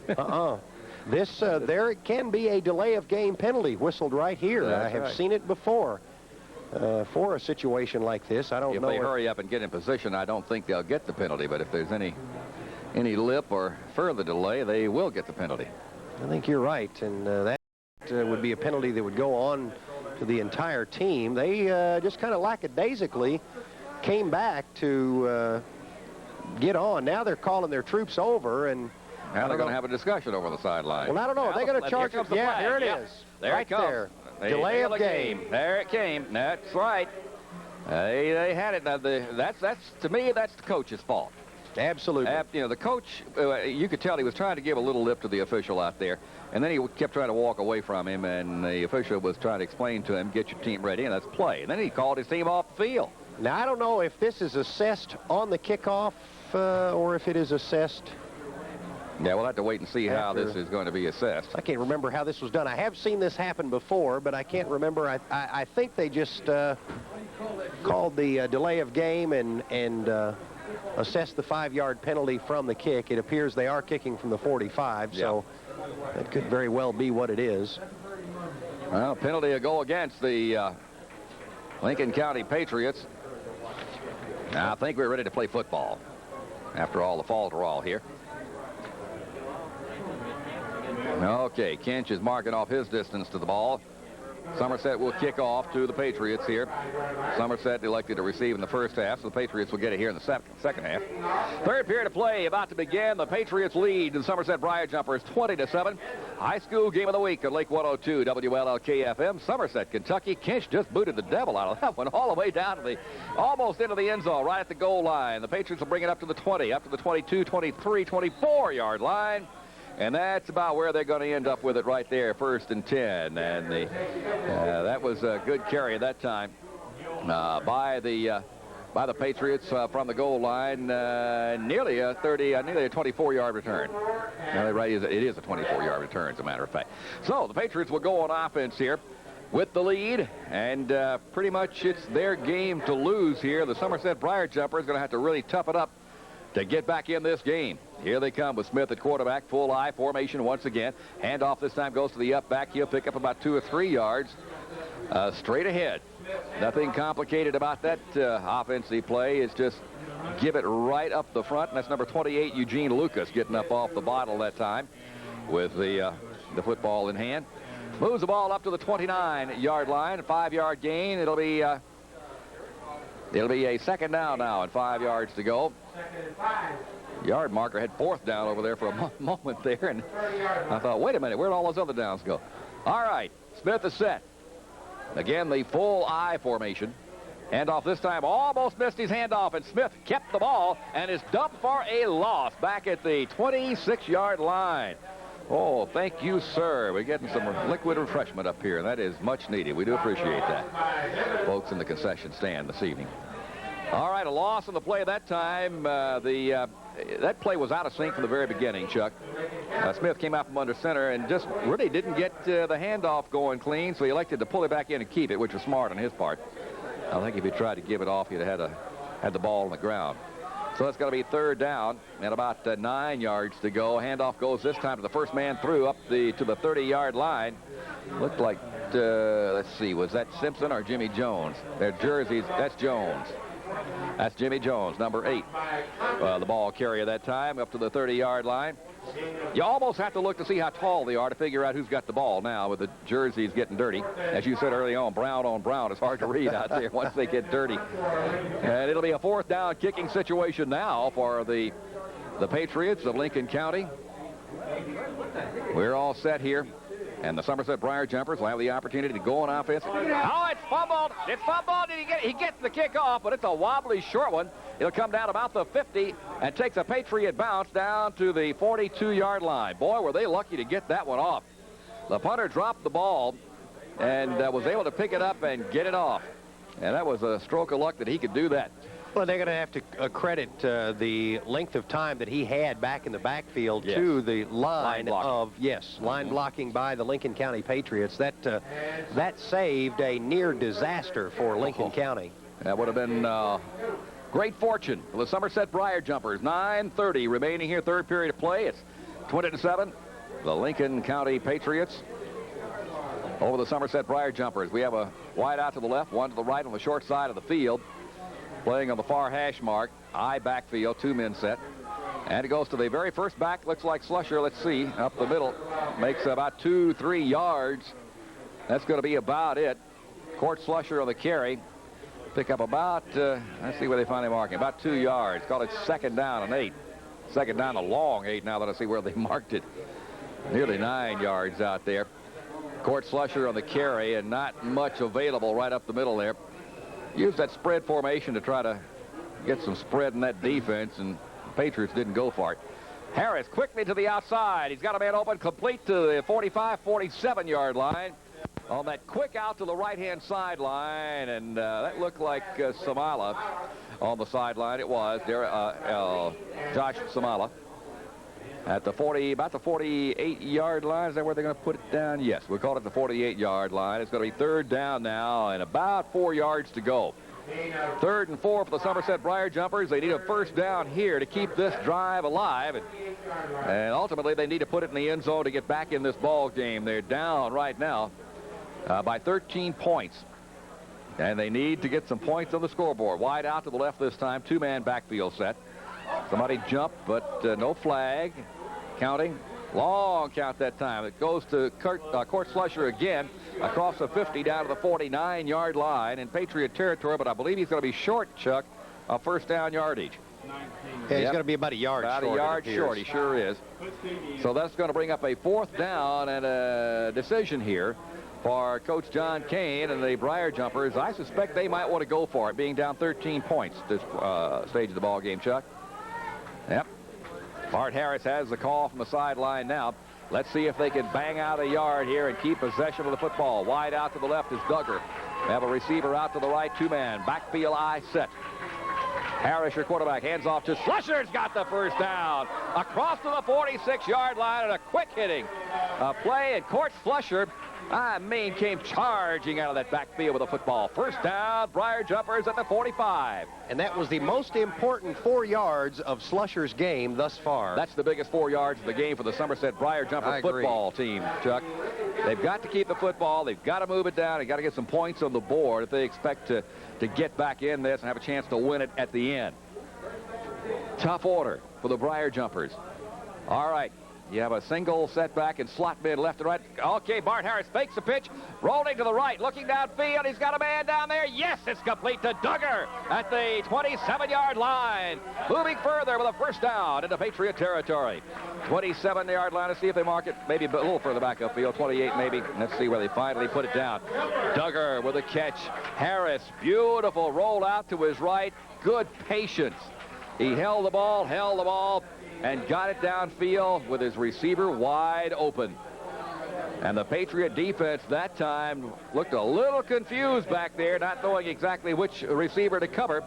There can be a delay of game penalty whistled right here. That's I have right. seen it before for a situation like this. I don't know if they hurry up and get in position, I don't think they'll get the penalty, but if there's any lip or further delay, they will get the penalty. I think you're right, and that would be a penalty that would go on to the entire team. They just kind of lackadaisically came back to get on. Now they're calling their troops over, and now they're going to have a discussion over the sideline. Well, I don't know. They're going to charge it. Yeah, here it is. There right it comes. There. Delay of game. There it came. That's right. They had it. Now, that's to me, that's the coach's fault. Absolutely. The coach, you could tell he was trying to give a little lip to the official out there, and then he kept trying to walk away from him, and the official was trying to explain to him, get your team ready, and let's play. And then he called his team off the field. Now, I don't know if this is assessed on the kickoff or if it is assessed. Yeah, we'll have to wait and see how this is going to be assessed. I can't remember how this was done. I have seen this happen before, but I can't remember. I think they just called the delay of game and assessed the 5-yard penalty from the kick. It appears they are kicking from the 45, so that could very well be what it is. Well, penalty a goal against the Lincoln County Patriots. Now, I think we're ready to play football after all the falderall here. Okay, Kinch is marking off his distance to the ball. Somerset will kick off to the Patriots here. Somerset elected to receive in the first half, so the Patriots will get it here in the second half. Third period of play about to begin. The Patriots lead the Somerset Briar Jumpers 20-7. High school game of the week at Lake 102 WLLK-FM. Somerset, Kentucky. Kinch just booted the devil out of that one all the way down to almost into the end zone, right at the goal line. The Patriots will bring it up to the 20, up to the 22, 23, 24-yard line. And that's about where they're going to end up with it right there, 1st and 10. And that was a good carry at that time by the Patriots from the goal line, nearly a 24-yard return. Now, it is a 24-yard return, as a matter of fact. So the Patriots will go on offense here with the lead, and pretty much it's their game to lose here. The Somerset Briar Jumper is going to have to really tough it up to get back in this game. Here they come with Smith at quarterback, full I formation once again. Handoff this time goes to the up back. He'll pick up about 2 or 3 yards straight ahead. Nothing complicated about that offensive play. It's just give it right up the front, and that's number 28, Eugene Lucas, getting up off the bottle that time with the football in hand. Moves the ball up to the 29-yard line, a 5-yard gain. It'll be a second down now and 5 yards to go. Yard marker had 4th down over there for a moment there, and I thought, wait a minute, where'd all those other downs go? All right, Smith is set. Again, the full I formation. Handoff this time, almost missed his handoff, and Smith kept the ball and is dumped for a loss back at the 26-yard line. Oh, thank you, sir. We're getting some liquid refreshment up here, and that is much needed. We do appreciate that, folks in the concession stand this evening. All right, a loss on the play that time. That play was out of sync from the very beginning, Chuck. Smith came out from under center and just really didn't get the handoff going clean, so he elected to pull it back in and keep it, which was smart on his part. I think if he tried to give it off, he'd have had the ball on the ground. So it's going to be 3rd down and about 9 yards to go. Handoff goes this time to the first man through up to the 30-yard line. Looked like, let's see, was that Simpson or Jimmy Jones? Their jerseys, that's Jones. That's Jimmy Jones, number 8. The ball carrier that time up to the 30-yard line. You almost have to look to see how tall they are to figure out who's got the ball now with the jerseys getting dirty. As you said early on, brown on brown. It's hard to read out there once they get dirty. And it'll be a 4th down kicking situation now for the Patriots of Lincoln County. We're all set here. And the Somerset Briar Jumpers will have the opportunity to go on offense. Oh, it's fumbled. It's fumbled. He gets the kick off, but it's a wobbly short one. It'll come down about the 50 and takes a Patriot bounce down to the 42-yard line. Boy, were they lucky to get that one off. The punter dropped the ball and was able to pick it up and get it off. And that was a stroke of luck that he could do that. Well, they're going to have to credit the length of time that he had back in the backfield to the line blocking by the Lincoln County Patriots. That saved a near disaster for Lincoln County. That would have been great fortune for the Somerset Briar Jumpers. 9:30 remaining here, 3rd period of play. It's 20-7. The Lincoln County Patriots over the Somerset Briar Jumpers. We have a wide out to the left, one to the right on the short side of the field. Playing on the far hash mark, I backfield, 2 men set. And it goes to the very first back, looks like Slusher, let's see, up the middle. Makes about 2-3 yards. That's going to be about it. Curt Slusher on the carry. Pick up about, let's see where they finally mark him, about 2 yards. Call it 2nd down and 8. 2nd down, a long 8 now that I see where they marked it. Nearly 9 yards out there. Curt Slusher on the carry, and not much available right up the middle there. Used that spread formation to try to get some spread in that defense, and the Patriots didn't go for it. Harris quickly to the outside. He's got a man open, complete to the 45, 47-yard line. On that quick out to the right-hand sideline, and that looked like Samala on the sideline. It was Josh Samala at the about the 48-yard line. Is that where they're going to put it down? Yes, we'll call it the 48-yard line. It's going to be 3rd down now and about 4 yards to go. 3rd and 4 for the Somerset Briar Jumpers. They need a 1st down here to keep this drive alive, and ultimately they need to put it in the end zone to get back in this ball game. They're down right now by 13 points, and they need to get some points on the scoreboard. Wide out to the left this time, 2-man backfield set. Somebody jumped, but no flag. Counting. Long count that time. It goes to Curt Slusher again across the 50 down to the 49-yard line in Patriot territory, but I believe he's going to be short, Chuck, of 1st down yardage. Yeah, he's going to be about a yard short. About a yard short, he sure is. So that's going to bring up a 4th down and a decision here for Coach John Kane and the Briar Jumpers. I suspect they might want to go for it, being down 13 points at this stage of the ball game, Chuck. Yep. Bart Harris has the call from the sideline now. Let's see if they can bang out a yard here and keep possession of the football. Wide out to the left is Duggar. They have a receiver out to the right, 2-man. Backfield I set. Harris, your quarterback, hands off to Slusher's got the 1st down. Across to the 46-yard line and a quick hitting play, and Curt Slusher came charging out of that backfield with a football. 1st down, Briar Jumpers at the 45. And that was the most important 4 yards of Slusher's game thus far. That's the biggest 4 yards of the game for the Somerset Briar Jumpers football team, Chuck. They've got to keep the football. They've got to move it down. They've got to get some points on the board if they expect to get back in this and have a chance to win it at the end. Tough order for the Briar Jumpers. All right. You have a single setback and slot mid left and right. Okay, Bart Harris fakes the pitch, rolling to the right, looking downfield. He's got a man down there. Yes, it's complete to Duggar at the 27-yard line. Moving further with a first down into Patriot territory. 27-yard line. Let's see if they mark it. Maybe a little further back upfield. 28 maybe. Let's see where they finally put it down. Duggar with a catch. Harris, beautiful roll out to his right. Good patience. He held the ball, and got it downfield with his receiver wide open. And the Patriot defense that time looked a little confused back there, not knowing exactly which receiver to cover.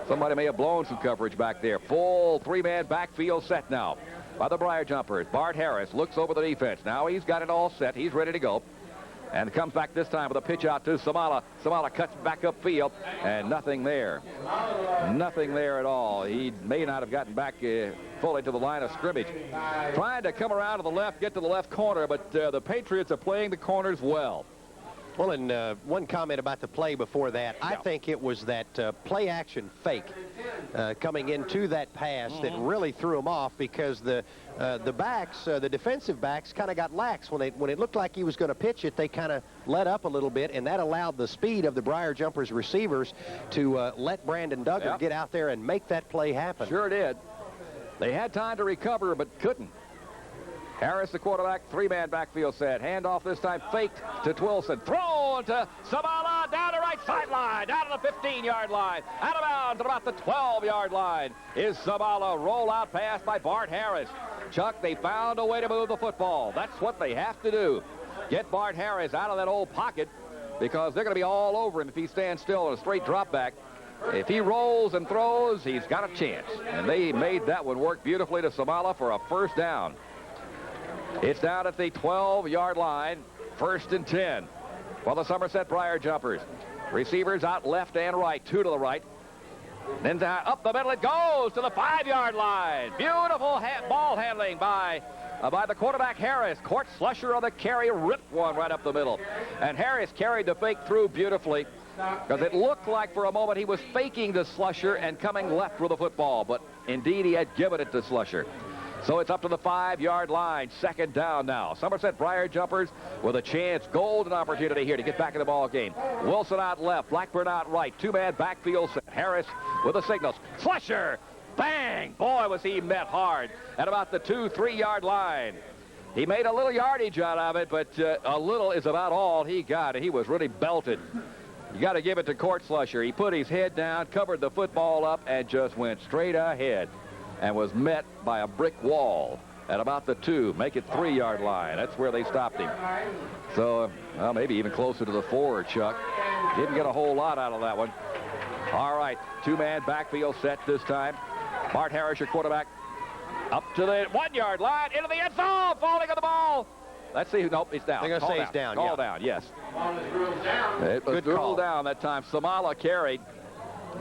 Somebody may have blown some coverage back there. Full three-man backfield set now by the Briar Jumpers. Bart Harris looks over the defense. Now he's got it all set. He's ready to go. And comes back this time with a pitch out to Samala. Samala cuts back upfield, and nothing there. Nothing there at all. He may not have gotten back fully to the line of scrimmage. Trying to come around to the left, get to the left corner, but the Patriots are playing the corners well. Well, and one comment about the play before that, I think it was that play-action fake coming into that pass that really threw him off, because the backs, the defensive backs, kind of got lax. When it looked like he was going to pitch it, they kind of let up a little bit, and that allowed the speed of the Briar Jumpers receivers to let Brandon Duggar get out there and make that play happen. Sure did. They had time to recover, but couldn't. Harris, the quarterback, three-man backfield set. Handoff this time faked to Twilson. Thrown to Samala down the right sideline, down to the 15-yard line. Out of bounds at about the 12-yard line is Samala. Roll-out pass by Bart Harris. Chuck, they found a way to move the football. That's what they have to do. Get Bart Harris out of that old pocket, because they're going to be all over him if he stands still in a straight drop back. If he rolls and throws, he's got a chance. And they made that one work beautifully to Samala for a first down. It's down at the 12-yard line, 1st and 10 for the Somerset Briar Jumpers. Receivers out left and right, two to the right. Then up the middle it goes to the 5-yard line. Beautiful ball handling by the quarterback Harris. Curt Slusher on the carry, ripped one right up the middle. And Harris carried the fake through beautifully, because it looked like for a moment he was faking to Slusher and coming left with the football, but indeed he had given it to Slusher. So it's up to the 5-yard line, 2nd down now. Somerset Briar Jumpers with a chance, golden opportunity here to get back in the ball game. Wilson out left, Blackburn out right, two-man backfield set. Harris with the signals. Slusher, bang! Boy, was he met hard at about the 2-3-yard line. He made a little yardage out of it, but a little is about all he got. He was really belted. You got to give it to Curt Slusher. He put his head down, covered the football up, and just went straight ahead, and was met by a brick wall at about the 2, make it 3-yard line. That's where they stopped him. So, well, maybe even closer to the 4, Chuck. Didn't get a whole lot out of that one. All right, two-man backfield set this time. Bart Harris, your quarterback, up to the 1-yard line, into the end zone, falling on the ball. Let's see. Nope, he's down. They're going to say he's down. Call down, yes. It was ruled down that time. Samala carried.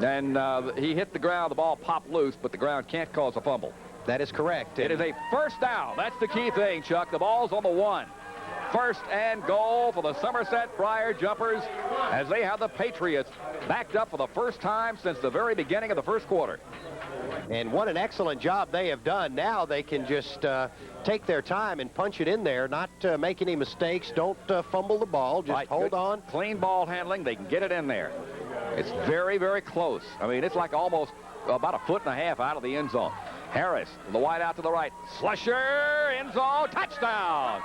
And he hit the ground. The ball popped loose, but the ground can't cause a fumble. That is correct. It is a first down. That's the key thing, Chuck. The ball's on the 1. 1st and goal for the Somerset Briar Jumpers, as they have the Patriots backed up for the first time since the very beginning of the first quarter. And what an excellent job they have done. Now they can just take their time and punch it in there, not make any mistakes. Don't fumble the ball. Just hold on. Clean ball handling. They can get it in there. It's very, very close. I mean, it's like almost about a 1.5 feet out of the end zone. Harris, the wide out to the right. Slusher, end zone, touchdown.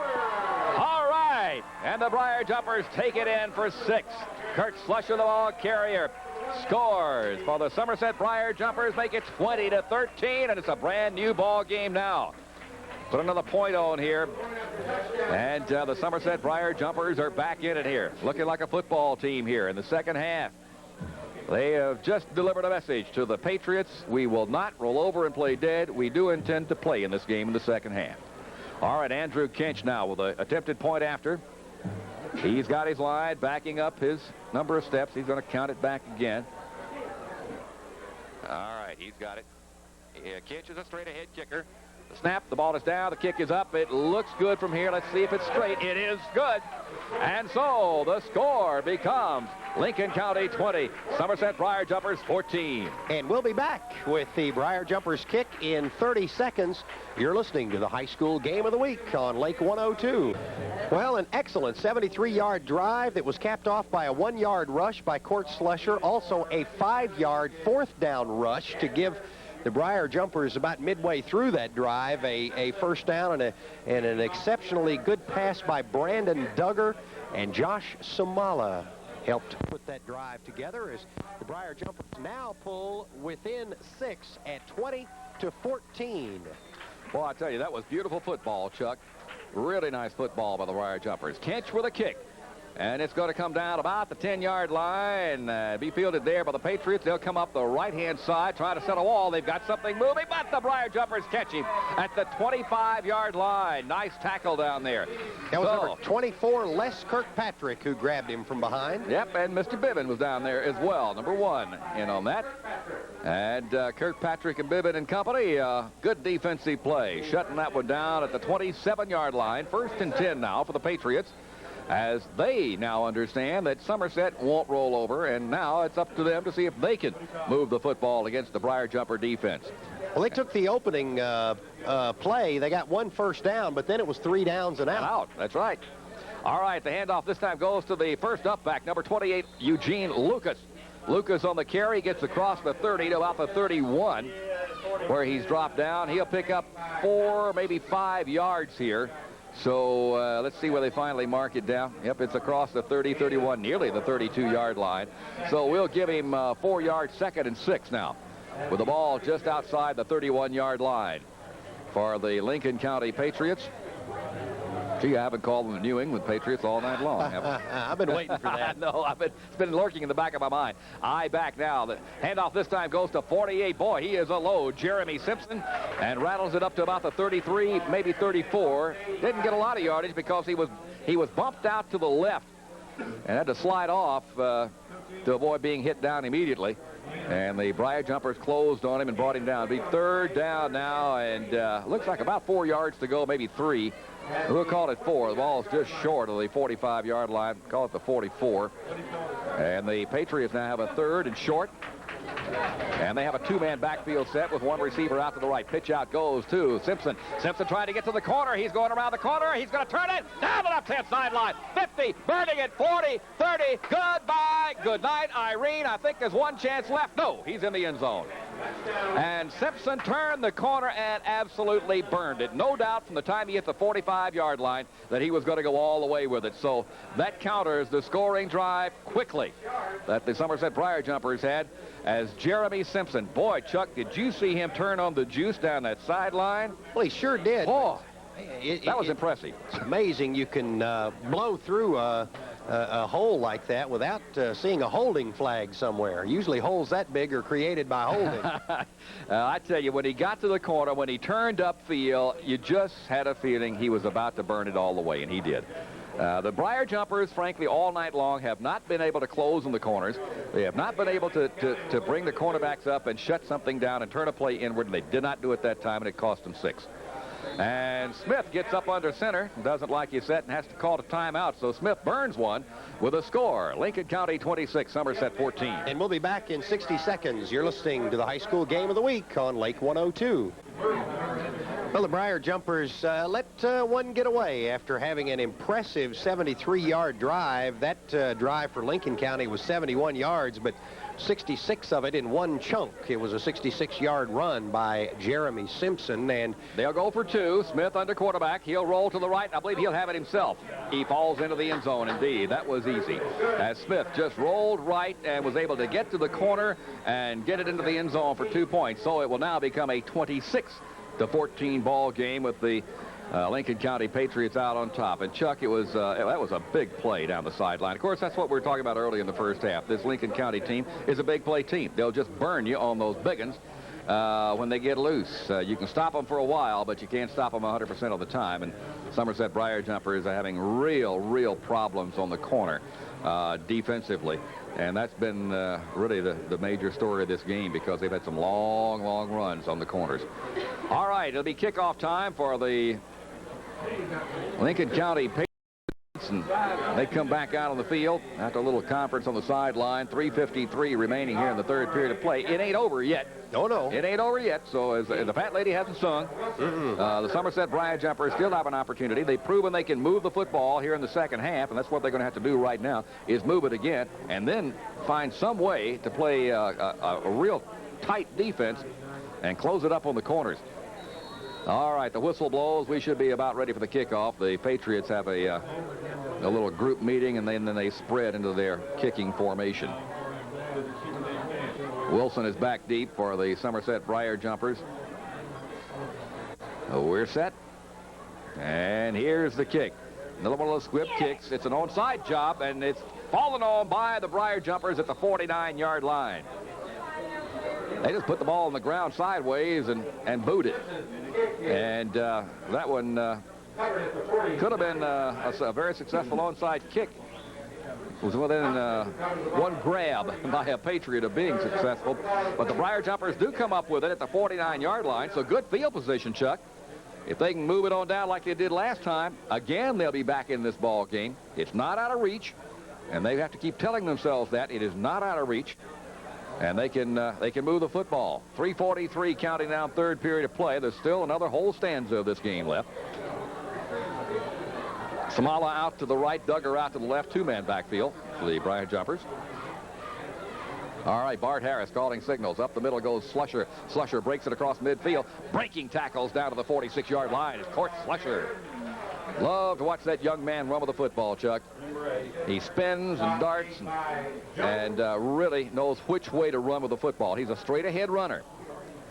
All right. And the Briar Jumpers take it in for 6. Curt Slusher, the ball carrier, scores for the Somerset Briar Jumpers, make it 20-13, and it's a brand new ball game now. Put another point on here, and the Somerset Briar Jumpers are back in it here, looking like a football team here in the second half. They have just delivered a message to the Patriots. We will not roll over and play dead. We do intend to play in this game in the second half. All right, Andrew Kinch now with an attempted point after. He's got his line backing up his number of steps. He's going to count it back again. All right, he's got it. Kinch is a straight-ahead kicker. Snap, the ball is down, the kick is up. It looks good from here. Let's see if it's straight. It is good. And so the score becomes Lincoln County 20, Somerset Briar Jumpers 14. And we'll be back with the Briar Jumpers kick in 30 seconds. You're listening to the high school game of the week on Lake 102. Well, an excellent 73-yard drive that was capped off by a 1-yard rush by Curt Slusher. Also a 5-yard fourth down rush to give the Briar Jumpers about midway through that drive a first down and an exceptionally good pass by Brandon Duggar, and Josh Samala helped put that drive together as the Briar Jumpers now pull within 6 at 20-14. Well, I tell you, that was beautiful football, Chuck. Really nice football by the Briar Jumpers. Kinch with a kick. And it's going to come down about the 10-yard line. Be fielded there by the Patriots. They'll come up the right-hand side, try to set a wall. They've got something moving, but the Briar Jumpers catch him at the 25-yard line. Nice tackle down there. That was number 24, Les Kirkpatrick, who grabbed him from behind. Yep, and Mr. Bibbin was down there as well, number 1 in on that. And Kirkpatrick and Bibbin and company, good defensive play. Shutting that one down at the 27-yard line. 1st and 10 now for the Patriots, as they now understand that Somerset won't roll over, and now it's up to them to see if they can move the football against the Briar Jumper defense. Well, they took the opening play. They got 1 first down, but then it was 3 downs and out. That's right. All right, the handoff this time goes to the first up back, number 28, Eugene Lucas. Lucas on the carry, gets across the 30 to about the 31, where he's dropped down. He'll pick up 4, maybe 5 yards here. So let's see where they finally mark it down. Yep, it's across the 30, 31, nearly the 32-yard line. So we'll give him 4 yards, 2nd and 6 now, with the ball just outside the 31-yard line for the Lincoln County Patriots. Gee, I haven't called them the New England Patriots all night long, have I? I've been waiting for that. No, it's been lurking in the back of my mind. I back now. The handoff this time goes to 48. Boy, he is a load. Jeremy Simpson, and rattles it up to about the 33, maybe 34. Didn't get a lot of yardage because he was bumped out to the left and had to slide off to avoid being hit down immediately. And the Briar Jumpers closed on him and brought him down. It'll be 3rd down now, and looks like about 4 yards to go, maybe 3. We'll call it 4. The ball's just short of the 45-yard line. Call it the 44. And the Patriots now have a 3rd and short. And they have a 2-man backfield set with 1 receiver out to the right. Pitch out goes to Simpson. Simpson trying to get to the corner. He's going around the corner. He's going to turn it down the left-hand sideline. 50, burning it, 40, 30. Goodbye. Good night, Irene. I think there's 1 chance left. No, he's in the end zone. And Simpson turned the corner and absolutely burned it. No doubt from the time he hit the 45-yard line that he was going to go all the way with it. So that counters the scoring drive quickly that the Somerset Briar Jumpers had, as Jeremy Simpson. Boy, Chuck, did you see him turn on the juice down that sideline? Well, he sure did. Oh, that was impressive. It's amazing you can blow through a hole like that without seeing a holding flag somewhere. Usually holes that big are created by holding. I tell you, when he got to the corner, when he turned upfield, you just had a feeling he was about to burn it all the way, and he did. The Briar Jumpers, frankly, all night long have not been able to close in the corners. They have not been able to bring the cornerbacks up and shut something down and turn a play inward, and they did not do it that time, and it cost them 6. And Smith gets up under center, doesn't like his set, and has to call a timeout. So Smith burns one with a score. Lincoln County 26, Somerset 14. And we'll be back in 60 seconds. You're listening to the high school game of the week on Lake 102. Well, the Briar Jumpers let one get away after having an impressive 73-yard drive. That drive for Lincoln County was 71 yards, but 66 of it in 1 chunk. It was a 66-yard run by Jeremy Simpson, and they'll go for 2. Smith under quarterback. He'll roll to the right, and I believe he'll have it himself. He falls into the end zone, indeed. That was easy, as Smith just rolled right and was able to get to the corner and get it into the end zone for 2 points. So it will now become a 26-14 ball game with the Lincoln County Patriots out on top. And Chuck, that was a big play down the sideline. Of course, that's what we were talking about early in the first half. This Lincoln County team is a big play team. They'll just burn you on those big ones when they get loose. You can stop them for a while, but you can't stop them 100% of the time. And Somerset Briar Jumpers are having real problems on the corner defensively. And that's been really the major story of this game, because they've had some long runs on the corners. All right, it'll be kickoff time for the Lincoln County Patriots. And they come back out on the field after a little conference on the sideline. 3:53 remaining here in the third period of play. It ain't over yet. No. It ain't over yet. So as the fat lady hasn't sung, the Somerset Briar Jumpers still have an opportunity. They've proven they can move the football here in the second half, and that's what they're going to have to do right now, is move it again and then find some way to play a real tight defense and close it up on the corners. All right, the whistle blows. We should be about ready for the kickoff. The Patriots have a little group meeting, and then they spread into their kicking formation. Wilson is back deep for the Somerset Briar Jumpers. We're set. And here's the kick. Another one of those squib kicks. It's an onside job, and it's fallen on by the Briar Jumpers at the 49-yard line. They just put the ball on the ground sideways and booed it. And that one could have been a very successful onside kick. It was within one grab by a Patriot of being successful. But the Briar Jumpers do come up with it at the 49-yard line. So good field position, Chuck. If they can move it on down like they did last time, again, they'll be back in this ball game. It's not out of reach. And they have to keep telling themselves that it is not out of reach. And they can move the football. 3:43 counting down third period of play. There's still another whole stanza of this game left. Samala out to the right, Duggar out to the left, two-man backfield for the Briar Jumpers. All right, Bart Harris calling signals. Up the middle goes Slusher. Slusher breaks it across midfield. Breaking tackles down to the 46-yard line. It's Curt Slusher. Love to watch that young man run with the football, Chuck. He spins and darts and really knows which way to run with the football. He's a straight-ahead runner.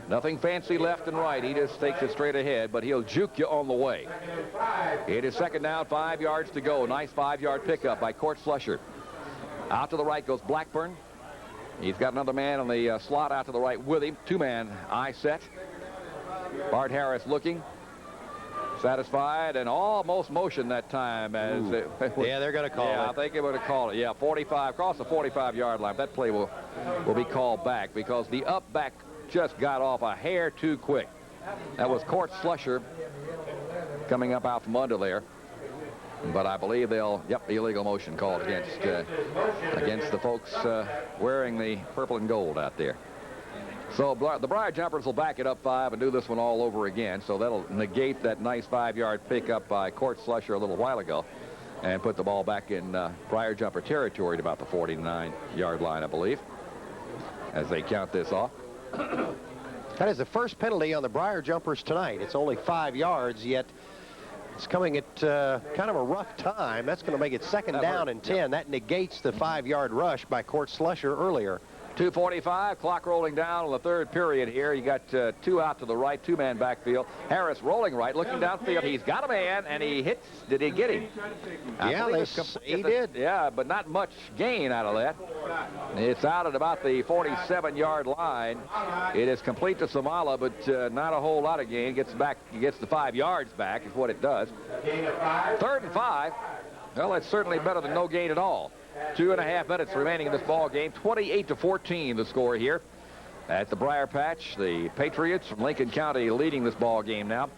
Nothing fancy left and right. He just takes it straight ahead, but he'll juke you on the way. It is second down, 5 yards to go. Nice 5-yard pickup by Curt Slusher. Out to the right goes Blackburn. He's got another man on the slot out to the right with him. Two-man eye set. Bart Harris looking. Satisfied and almost motion that time. As yeah, they're going to call it. Yeah, I think they're going to call it. Yeah, 45, across the 45-yard line. That play will be called back because the up back just got off a hair too quick. That was Curt Slusher coming up out from under there. But I believe they'll, illegal motion called against the folks wearing the purple and gold out there. So the Briar Jumpers will back it up 5 and do this one all over again. So that'll negate that nice 5-yard pickup by Curt Slusher a little while ago and put the ball back in Briar Jumper territory at about the 49-yard line, I believe, as they count this off. That is the first penalty on the Briar Jumpers tonight. It's only 5 yards, yet it's coming at kind of a rough time. That's going to make it second down and 10. That negates the 5-yard rush by Curt Slusher earlier. 2:45, clock rolling down on the third period here. You got two out to the right, two-man backfield. Harris rolling right, looking downfield. He's got a man, and he hits. Did he get him? Yeah, he did. Yeah, but not much gain out of that. It's out at about the 47-yard line. It is complete to Samala, but not a whole lot of gain. Gets the 5 yards back is what it does. 3rd and 5. Well, that's certainly better than no gain at all. 2.5 minutes remaining in this ball game. 28-14 the score here at the Briar Patch. The Patriots from Lincoln County leading this ball game now.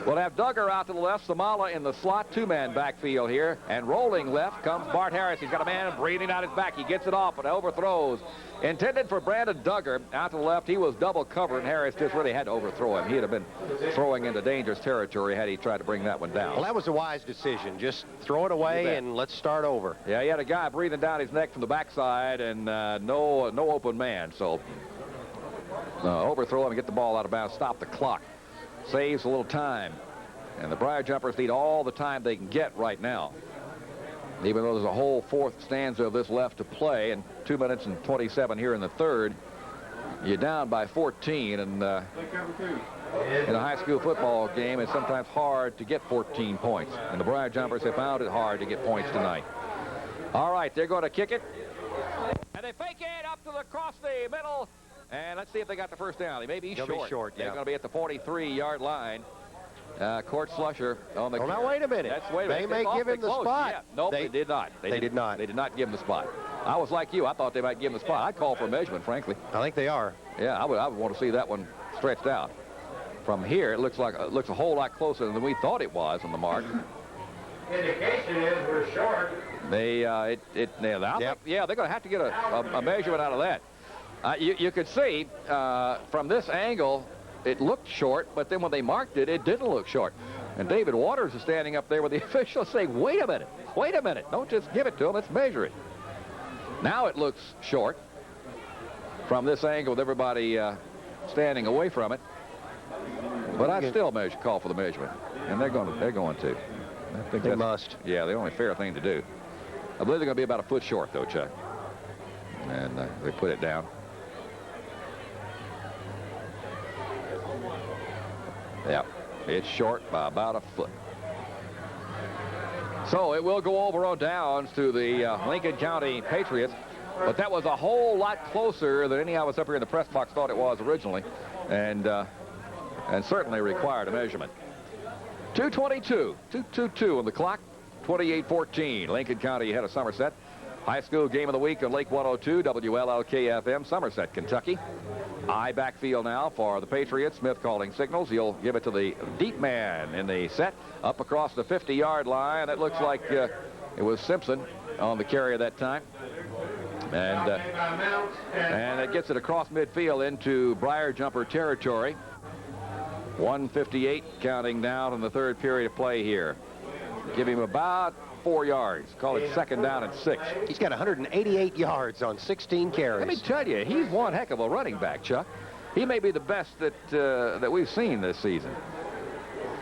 We'll have Duggar out to the left, Samala in the slot, two-man backfield here, and rolling left comes Bart Harris. He's got a man breathing out his back. He gets it off and overthrows. Intended for Brandon Duggar out to the left. He was double covered, and Harris just really had to overthrow him. He'd have been throwing into dangerous territory had he tried to bring that one down. Well, that was a wise decision. Just throw it away and let's start over. Yeah, he had a guy breathing down his neck from the backside and no open man. So overthrow him and get the ball out of bounds, stop the clock. Saves a little time. And the Briar Jumpers need all the time they can get right now. Even though there's a whole fourth stanza of this left to play and 2 minutes and 27 here in the third, you're down by 14. And in a high school football game, it's sometimes hard to get 14 points. And the Briar Jumpers have found it hard to get points tonight. All right, they're going to kick it. And they fake it up to across the middle. And let's see if they got the first down. They may be short. They'll be short, yeah. They're going to be at the 43-yard line. Curt Slusher on the... Oh, now, wait a minute. They may give him the spot. Yeah. Nope, they did not. They did not. They did not give him the spot. I was like you. I thought they might give him the spot. I'd call for a measurement, frankly. I think they are. Yeah, I would want to see that one stretched out. from here, it looks a whole lot closer than we thought it was on the mark. Indication is we're short. Yeah, they're going to have to get a measurement out of that. You could see from this angle, it looked short, but then when they marked it, it didn't look short. And David Waters is standing up there with the officials saying, wait a minute, don't just give it to them, let's measure it. Now it looks short from this angle with everybody standing away from it. But I'd still call for the measurement, and they're going to. I think they must. Yeah, the only fair thing to do. I believe they're going to be about a foot short, though, Chuck. And they put it down. Yeah, it's short by about a foot. So it will go over on downs to the Lincoln County Patriots. But that was a whole lot closer than any of us up here in the press box thought it was originally. And certainly required a measurement. 2:22 on the clock, 28-14. Lincoln County ahead of Somerset. High school game of the week on Lake 102, WLLK-FM, Somerset, Kentucky. I backfield now for the Patriots. Smith calling signals. He'll give it to the deep man in the set up across the 50-yard line. It looks like it was Simpson on the carry at that time. And it gets it across midfield into Briar jumper territory. 1:58 counting down in the third period of play here. Give him about 4 yards. Call it second down and 6. He's got 188 yards on 16 carries. Let me tell you, he's one heck of a running back, Chuck. He may be the best that we've seen this season.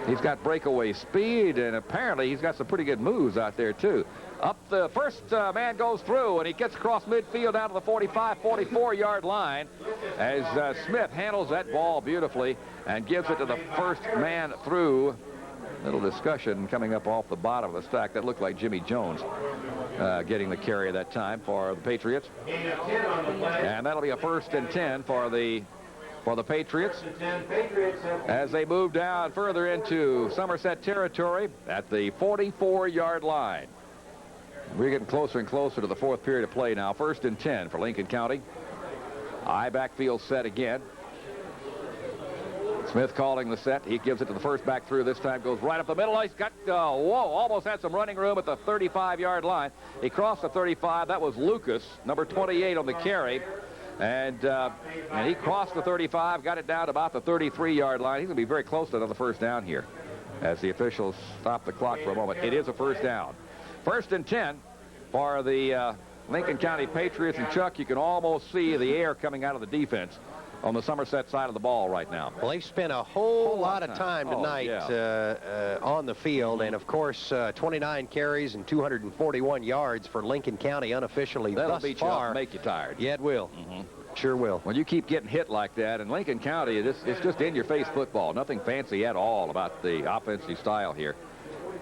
He's got breakaway speed, and apparently he's got some pretty good moves out there, too. Up the first man goes through, and he gets across midfield down to the 45, 44-yard line as Smith handles that ball beautifully and gives it to the first man through. Little discussion coming up off the bottom of the stack. That looked like Jimmy Jones getting the carry that time for the Patriots. And that'll be a 1st and 10 for the Patriots as they move down further into Somerset territory at the 44-yard line. We're getting closer and closer to the fourth period of play now. 1st and 10 for Lincoln County. I backfield set again. Smith calling the set. He gives it to the first back through. This time goes right up the middle. He's got, almost had some running room at the 35-yard line. He crossed the 35. That was Lucas, number 28 on the carry. And he crossed the 35, got it down to about the 33-yard line. He's going to be very close to another first down here as the officials stop the clock for a moment. It is a first down. 1st and 10 for the Lincoln County Patriots. And, Chuck, you can almost see the air coming out of the defense on the Somerset side of the ball right now. Well, they've spent a whole lot of time tonight on the field. And, of course, 29 carries and 241 yards for Lincoln County unofficially That'll thus beat far. You up and make you tired. Yeah, it will. Sure will. When you keep getting hit like that, and Lincoln County, it's just in-your-face football. Nothing fancy at all about the offensive style here.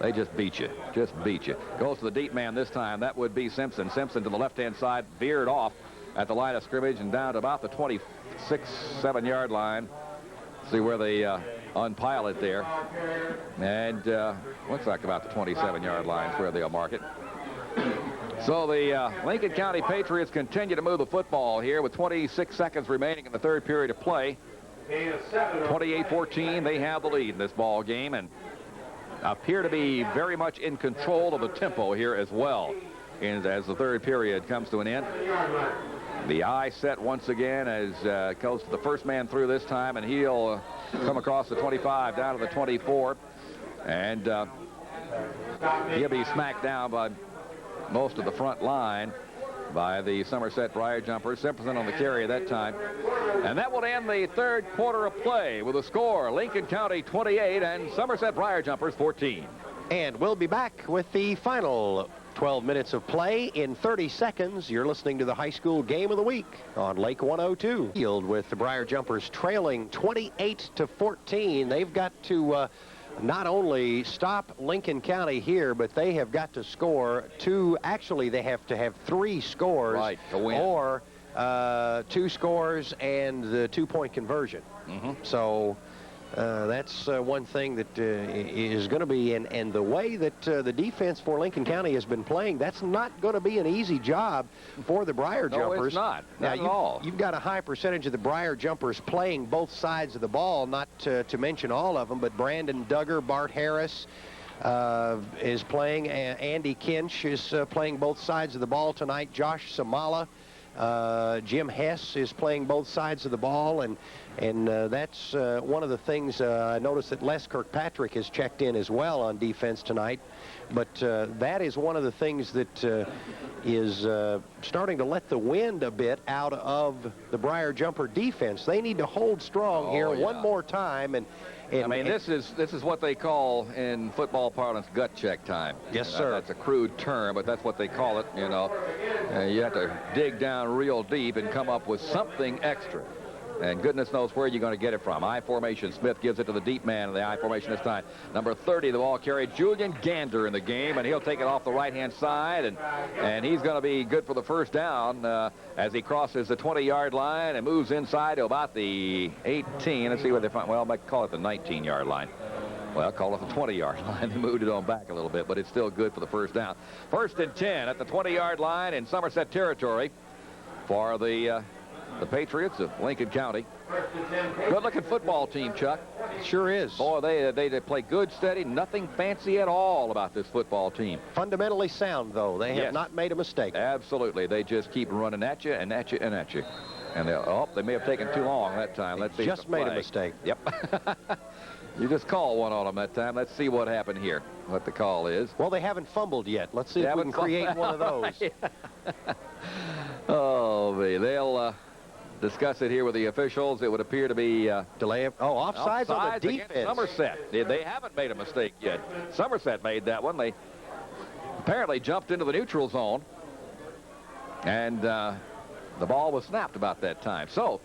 They just beat you. Just beat you. Goes to the deep man this time. That would be Simpson. Simpson to the left-hand side, veered off at the line of scrimmage and down to about the 26-7-yard line. See where they unpile it there. And looks like about the 27-yard line is where they'll mark it. So the Lincoln County Patriots continue to move the football here with 26 seconds remaining in the third period of play. 28-14, they have the lead in this ball game and appear to be very much in control of the tempo here as well as the third period comes to an end. The I set once again as goes to the first man through this time, and he'll come across the 25 down to the 24, and he'll be smacked down by most of the front line by the Somerset Briar Jumpers. Simpson on the carry at that time. And that will end the third quarter of play with a score, Lincoln County 28 and Somerset Briar Jumpers 14. And we'll be back with the final 12 minutes of play in 30 seconds. You're listening to the high school game of the week on Lake 102. Field with the Briar Jumpers trailing 28-14. They've got to not only stop Lincoln County here, but they have got to score two. Actually, they have to have 3 scores to win. Or 2 scores and the 2-point conversion. So That's one thing that is going to be, and the way that the defense for Lincoln County has been playing, that's not going to be an easy job for the Briar Jumpers. No, it's not. Not at all. You've got a high percentage of the Briar Jumpers playing both sides of the ball, not to mention all of them, but Brandon Duggar, Bart Harris is playing, and Andy Kinch is playing both sides of the ball tonight. Josh Samala. Jim Hess is playing both sides of the ball, and that's one of the things. I noticed that Les Kirkpatrick has checked in as well on defense tonight, but that is one of the things that is starting to let the wind a bit out of the Briar Jumper defense. They need to hold strong here one more time, and I mean, this is what they call in football parlance gut check time. Yes, sir. That's a crude term, but that's what they call it. You know, you have to dig down real deep and come up with something extra. And goodness knows where you're going to get it from. I formation. Smith gives it to the deep man in the I formation this time. Number 30, the ball carried. Julian Gander in the game, and he'll take it off the right-hand side, and he's going to be good for the first down as he crosses the 20-yard line and moves inside to about the 18. Let's see what they find. Well, I might call it the 19-yard line. Well, call it the 20-yard line. They moved it on back a little bit, but it's still good for the first down. First and 10 at the 20-yard line in Somerset territory for the Patriots of Lincoln County. Good-looking football team, Chuck. Sure is. Boy, they play good, steady, nothing fancy at all about this football team. Fundamentally sound, though. They have not made a mistake. Absolutely. They just keep running at you and at you and at you. And they may have taken too long that time. Let's see. Just made a mistake. Yep. You just call one on them that time. Let's see what happened here, what the call is. Well, they haven't fumbled yet. Let's see if we can create one of those. Oh, they'll discuss it here with the officials. It would appear to be delay of offsides on the defense. Somerset. They haven't made a mistake yet. Somerset made that one. They apparently jumped into the neutral zone, and the ball was snapped about that time. So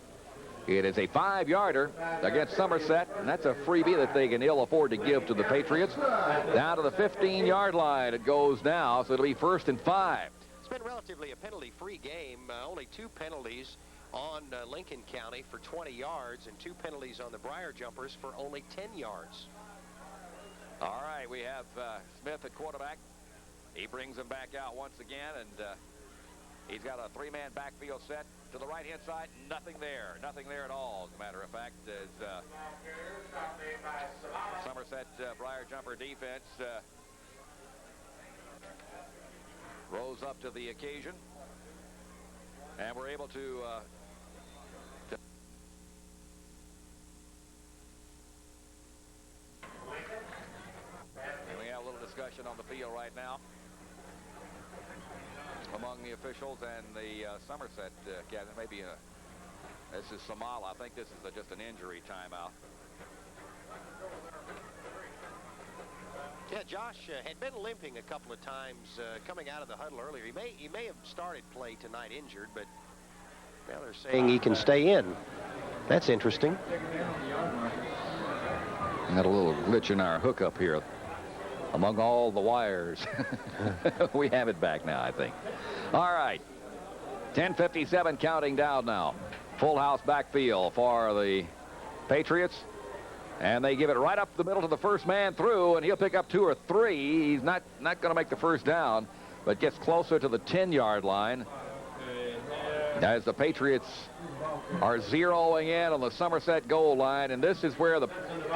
it is a 5-yarder against Somerset, and that's a freebie that they can ill afford to give to the Patriots. Down to the 15-yard line it goes now, so it'll be 1st and 5. It's been relatively a penalty-free game. Only 2 penalties on Lincoln County for 20 yards and 2 penalties on the Briar Jumpers for only 10 yards. All right, we have Smith at quarterback. He brings him back out once again, and he's got a 3-man backfield set to the right-hand side. Nothing there at all, as a matter of fact, as Somerset Briar Jumper defense rose up to the occasion, and we're able to and we have a little discussion on the field right now among the officials and the Somerset captain. Maybe this is Samala. I think this is just an injury timeout. Yeah, Josh had been limping a couple of times coming out of the huddle earlier. He may have started play tonight injured, but now they're saying he can stay in. That's interesting. Got a little glitch in our hookup here among all the wires. We have it back now, I think. All right. 10:57 counting down now. Full house backfield for the Patriots. And they give it right up the middle to the first man through, and he'll pick up 2 or 3. He's not going to make the first down, but gets closer to the 10-yard line as the Patriots are zeroing in on the Somerset goal line. And this is where the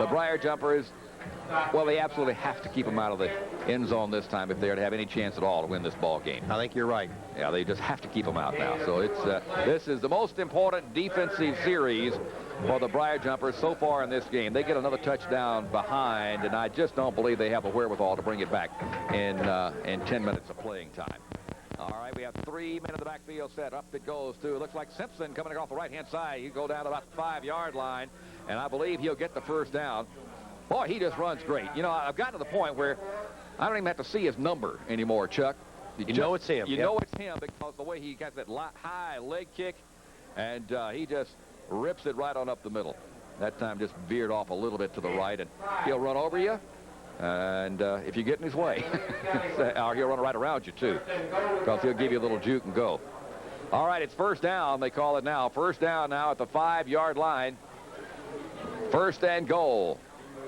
Briar Jumpers, well, they absolutely have to keep them out of the end zone this time if they're to have any chance at all to win this ball game. I think you're right. Yeah, they just have to keep them out now. So it's this is the most important defensive series for the Briar Jumpers so far in this game. They get another touchdown behind, and I just don't believe they have the wherewithal to bring it back in 10 minutes of playing time. All right, we have 3 men in the backfield set. Up it goes to, looks like Simpson coming off the right-hand side. He'll go down to about the 5-yard line, and I believe he'll get the first down. Boy, he just runs great. You know, I've gotten to the point where I don't even have to see his number anymore, Chuck. You know it's him. You know it's him because the way he got that high leg kick, and he just rips it right on up the middle. That time just veered off a little bit to the right, and he'll run over you, and if you get in his way, or he'll run right around you too, because he'll give you a little juke and go. All right, it's first down. They call it now. First down now at the 5-yard line First and goal.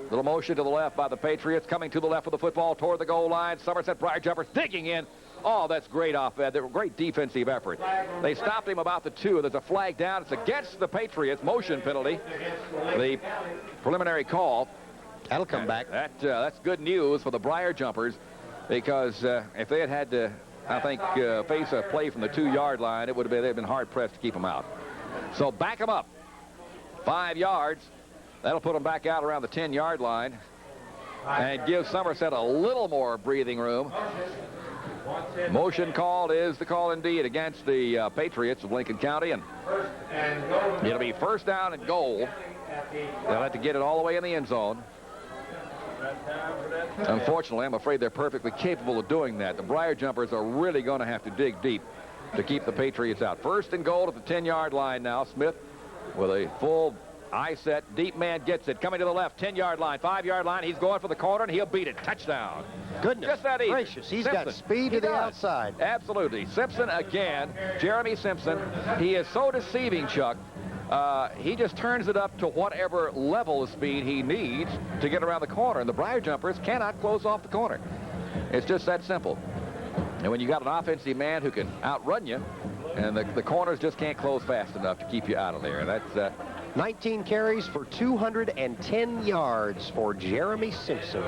Little motion to the left by the Patriots. Coming to the left with the football toward the goal line. Somerset Briar Jumpers digging in. Oh, that's great offense. Great defensive effort. They stopped him about the 2. There's a flag down. It's against the Patriots. Motion penalty. The preliminary call. That'll come back. That's good news for the Briar Jumpers, because if they had to, I think, face a play from the 2-yard line, they'd been hard-pressed to keep them out. So back them up. 5 yards. That'll put them back out around the 10-yard line and give Somerset a little more breathing room. Motion call is the call indeed against the Patriots of Lincoln County, and it'll be first down and goal. They'll have to get it all the way in the end zone. Unfortunately, I'm afraid they're perfectly capable of doing that. The Briar Jumpers are really going to have to dig deep to keep the Patriots out. First and goal at the 10-yard line now. Smith with a full eye set. Deep man gets it. Coming to the left. 10-yard line. 5-yard line. He's going for the corner, and he'll beat it. Touchdown. Goodness Just that easy. gracious. He's Simpson. got speed to the outside. Absolutely. Simpson again. Jeremy Simpson. He is so deceiving, Chuck. He just turns it up to whatever level of speed he needs to get around the corner. And the Briar Jumpers cannot close off the corner. It's just that simple. And when you got an offensive man who can outrun you, and the corners just can't close fast enough to keep you out of there. And that's 19 carries for 210 yards for Jeremy Simpson.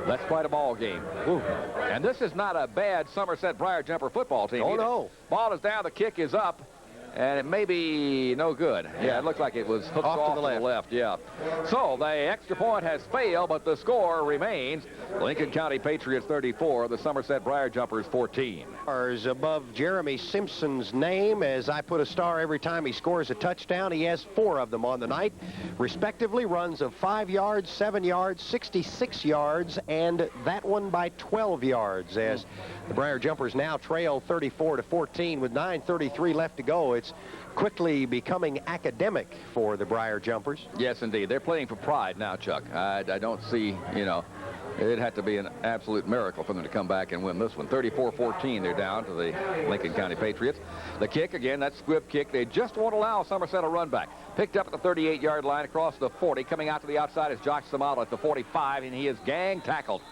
That's quite a ball game. Ooh. And this is not a bad Somerset Briar Jumper football team. Oh, either. no. Ball is down. The kick is up. And it may be no good. Yeah, it looks like it was hooked off to the left. Yeah. So the extra point has failed, but the score remains Lincoln County Patriots 34, the Somerset Briar Jumpers 14. Stars above Jeremy Simpson's name, as I put a star every time he scores a touchdown. He has 4 of them on the night, respectively runs of 5 yards, 7 yards, 66 yards, and that one by 12 yards, as the Briar Jumpers now trail 34-14 with 9:33 left to go. It's quickly becoming academic for the Briar Jumpers. Yes, indeed. They're playing for pride now, Chuck. I don't see, it'd have to be an absolute miracle for them to come back and win this one. 34-14, they're down to the Lincoln County Patriots. The kick, again, that squib kick. They just won't allow Somerset a run back. Picked up at the 38-yard line across the 40. Coming out to the outside is Josh Samala at the 45, and he is gang tackled.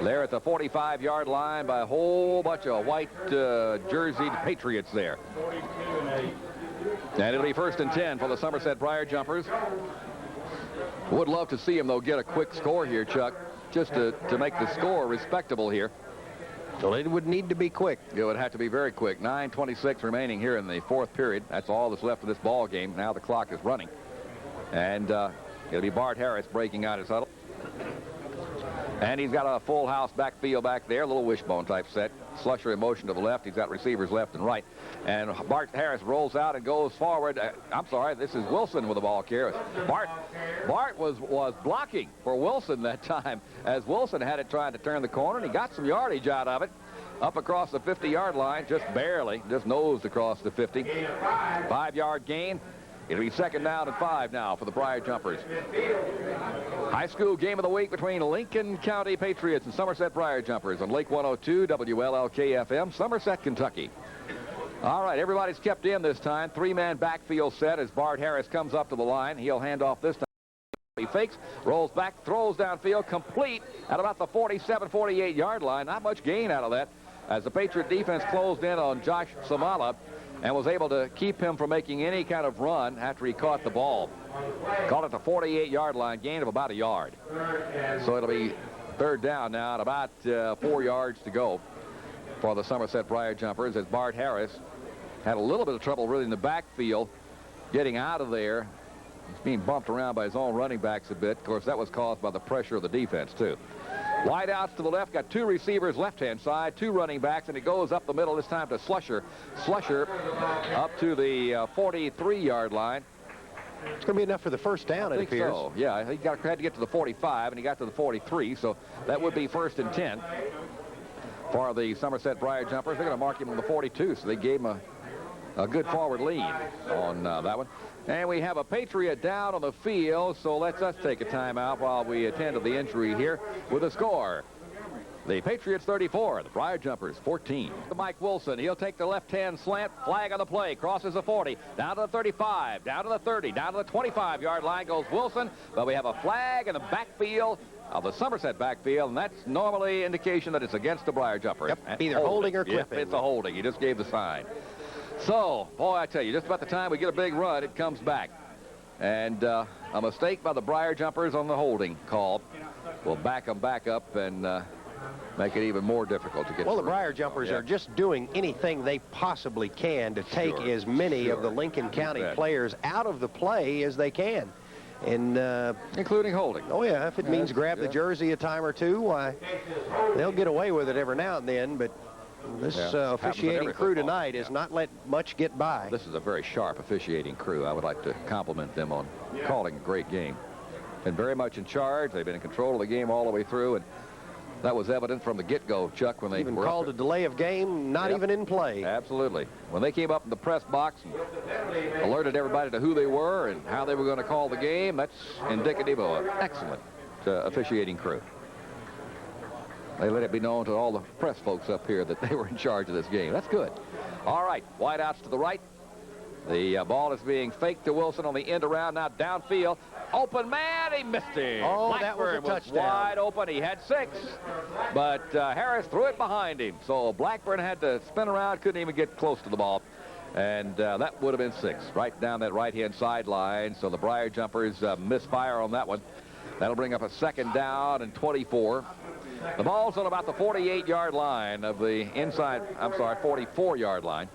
There at the 45-yard line by a whole bunch of white jerseyed Patriots there. And it'll be first and 10 for the Somerset Briar Jumpers. Would love to see him, though, get a quick score here, Chuck, just to make the score respectable here. So it would need to be quick. It would have to be very quick. 9:26 remaining here in the 4th period. That's all that's left of this ball game. Now the clock is running. And it'll be Bart Harris breaking out his huddle. And he's got a full house backfield back there, a little wishbone type set. Slusher in motion to the left. He's got receivers left and right. And Bart Harris rolls out and goes forward. I'm sorry, this is Wilson with the ball carrier. Bart was blocking for Wilson that time, as Wilson had it trying to turn the corner, and he got some yardage out of it. Up across the 50-yard line, just barely, just nosed across the 50. 5-yard gain. It'll be second down and 5 now for the Briar Jumpers. High school game of the week between Lincoln County Patriots and Somerset Briar Jumpers on Lake 102 WLLK-FM, Somerset, Kentucky. All right, everybody's kept in this time. 3-man backfield set as Bart Harris comes up to the line. He'll hand off this time. He fakes, rolls back, throws downfield, complete at about the 47, 48-yard line. Not much gain out of that as the Patriot defense closed in on Josh Samala and was able to keep him from making any kind of run after he caught the ball. Caught at the 48-yard line, gain of about a yard. So it'll be third down now and about 4 yards to go for the Somerset Briar Jumpers as Bart Harris had a little bit of trouble really in the backfield getting out of there. He's being bumped around by his own running backs a bit. Of course, that was caused by the pressure of the defense, too. Wide outs to the left, got 2 receivers left-hand side, 2 running backs, and it goes up the middle this time to Slusher. Slusher up to the 43-yard line. It's going to be enough for the first down, it appears. So. Yeah, he had to get to the 45, and he got to the 43, so that would be first and 10 for the Somerset Briar Jumpers. They're going to mark him on the 42, so they gave him a good forward lead on that one. And we have a Patriot down on the field, so let's us take a timeout while we attend to the injury here with a score. The Patriots 34, the Briar Jumpers 14. Mike Wilson, he'll take the left-hand slant, flag on the play, crosses the 40, down to the 35, down to the 30, down to the 25-yard line goes Wilson, but we have a flag in the backfield of the Somerset backfield, and that's normally indication that it's against the Briar Jumpers. Yep, either holding or clipping. Yep, it's a holding. He just gave the sign. So, boy, I tell you, just about the time we get a big run, it comes back. And a mistake by the Briar Jumpers on the holding call will back them back up and make it even more difficult to get Well, through. the Briar Jumpers are just doing anything they possibly can to take as many of the Lincoln County players out of the play as they can. And including holding. Oh, yeah, if it means grab the jersey a time or two, why, they'll get away with it every now and then, but this officiating crew tonight has not let much get by. This is a very sharp officiating crew. I would like to compliment them on calling a great game. Been very much in charge. They've been in control of the game all the way through, and that was evident from the get-go, Chuck, when they even called a delay of game, not even in play. Absolutely. When they came up in the press box and alerted everybody to who they were and how they were going to call the game, that's indicative of an excellent officiating crew. They let it be known to all the press folks up here that they were in charge of this game. That's good. All right, wideouts to the right. The ball is being faked to Wilson on the end around, now downfield. Open man, he missed him. Oh, Blackburn that was a touchdown. Wide open. He had 6, but Harris threw it behind him. So Blackburn had to spin around, couldn't even get close to the ball. And that would have been 6, right down that right-hand sideline. So the Briar Jumpers misfire on that one. That'll bring up a 2nd down and 24. The ball's on about the 48-yard line of the inside, 44-yard line.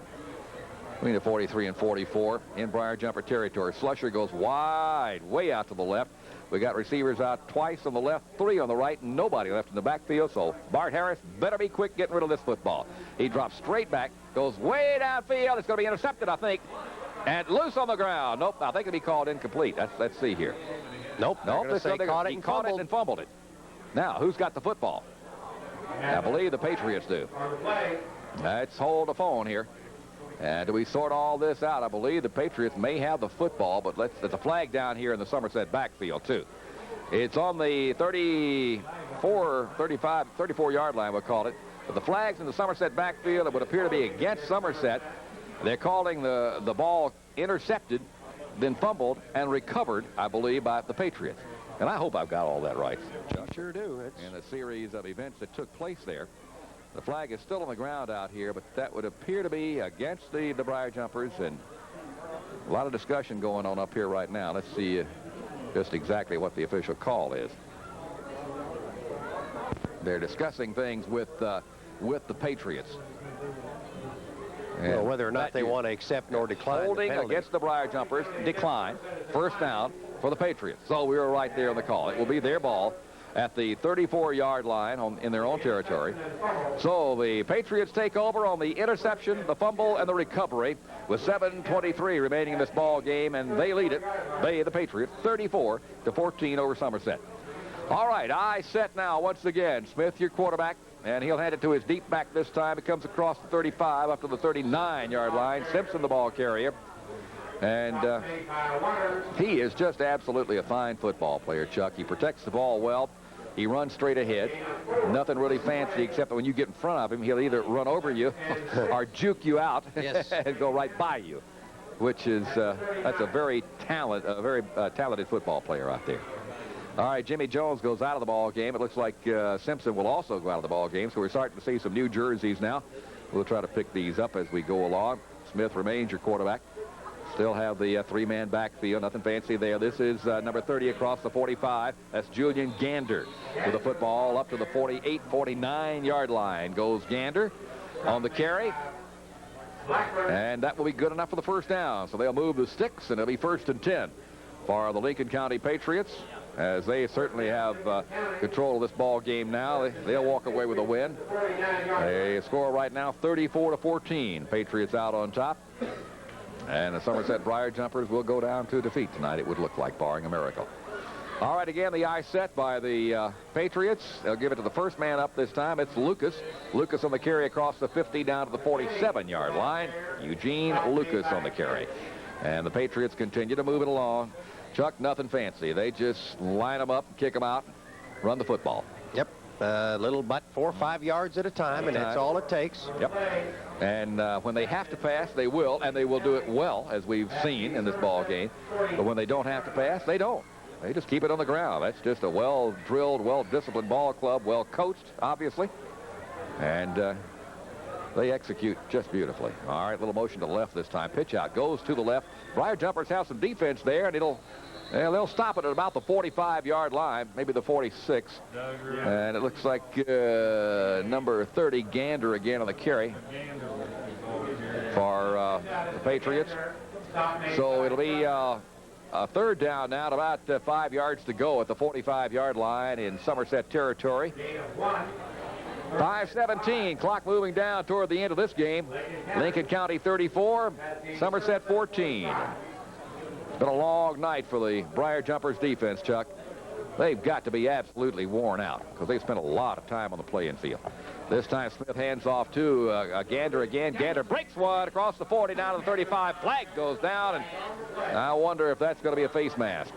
Between the 43 and 44 in Briar Jumper territory. Slusher goes wide, way out to the left. We got receivers out twice on the left, 3 on the right, and nobody left in the backfield. So Bart Harris better be quick getting rid of this football. He drops straight back, goes way downfield. It's going to be intercepted, I think, and loose on the ground. Nope, I think it'll be called incomplete. Let's see here. Nope. He caught it and fumbled it. Now, who's got the football? I believe the Patriots do. Let's hold the phone here. And we sort all this out. I believe the Patriots may have the football, but there's a flag down here in the Somerset backfield, too. It's on the 34-yard line, we'll call it. But the flag's in the Somerset backfield. It would appear to be against Somerset. They're calling the ball intercepted, then fumbled, and recovered, I believe, by the Patriots. And I hope I've got all that right. Sure do. In a series of events that took place there. The flag is still on the ground out here, but that would appear to be against the Briar Jumpers, and a lot of discussion going on up here right now. Let's see just exactly what the official call is. They're discussing things with the Patriots. Well, whether or not they want to accept nor decline holding the penalty. against the Briar Jumpers, decline, 1st down for the Patriots. So we were right there on the call. It will be their ball at the 34-yard line in their own territory. So the Patriots take over on the interception, the fumble, and the recovery with 7:23 remaining in this ball game, and they lead it. The Patriots, 34-14 over Somerset. All right, I set now once again. Smith, your quarterback, and he'll hand it to his deep back this time. It comes across the 35 up to the 39-yard line. Simpson, the ball carrier. And he is just absolutely a fine football player, Chuck. He protects the ball well. He runs straight ahead. Nothing really fancy, except that when you get in front of him, he'll either run over you or juke you out and go right by you, which is that's a very talented football player out there. All right, Jimmy Jones goes out of the ball game. It looks like Simpson will also go out of the ball game, so we're starting to see some new jerseys now. We'll try to pick these up as we go along. Smith remains your quarterback. Still have the 3-man backfield. Nothing fancy there. This is number 30 across the 45. That's Julian Gander with the football up to the 48, 49-yard line. Goes Gander on the carry. And that will be good enough for the 1st down. So they'll move the sticks, and it'll be 1st and 10 for the Lincoln County Patriots, as they certainly have control of this ball game now. They'll walk away with a win. They score right now 34-14. Patriots out on top. And the Somerset Briar Jumpers will go down to defeat tonight, it would look like, barring a miracle. All right, again, the eye set by the Patriots. They'll give it to the 1st man up this time. It's Lucas. Lucas on the carry across the 50 down to the 47-yard line. Eugene Lucas on the carry. And the Patriots continue to move it along. Chuck, nothing fancy. They just line them up, kick them out, run the football. Yep. Little but 4 or 5 yards at a time, and that's all it takes. Yep. And when they have to pass, they will, and they will do it well, as we've seen in this ball game. But when they don't have to pass, they don't. They just keep it on the ground. That's just a well-drilled, well-disciplined ball club, well-coached, obviously. And they execute just beautifully. All right, little motion to the left this time. Pitch out, goes to the left. Briar Jumpers have some defense there, and they'll stop it at about the 45-yard line, maybe the 46. And it looks like number 30, Gander, again on the carry for the Patriots. So it'll be a third down now at about 5 yards to go at the 45-yard line in Somerset territory. 5:17, clock moving down toward the end of this game. Lincoln County 34, Somerset 14. It's been a long night for the Briar Jumpers defense, Chuck. They've got to be absolutely worn out because they've spent a lot of time on the playing field. This time Smith hands off to Gander again. Gander breaks one across the 40 down to the 35. Flag goes down, and I wonder if that's going to be a face mask.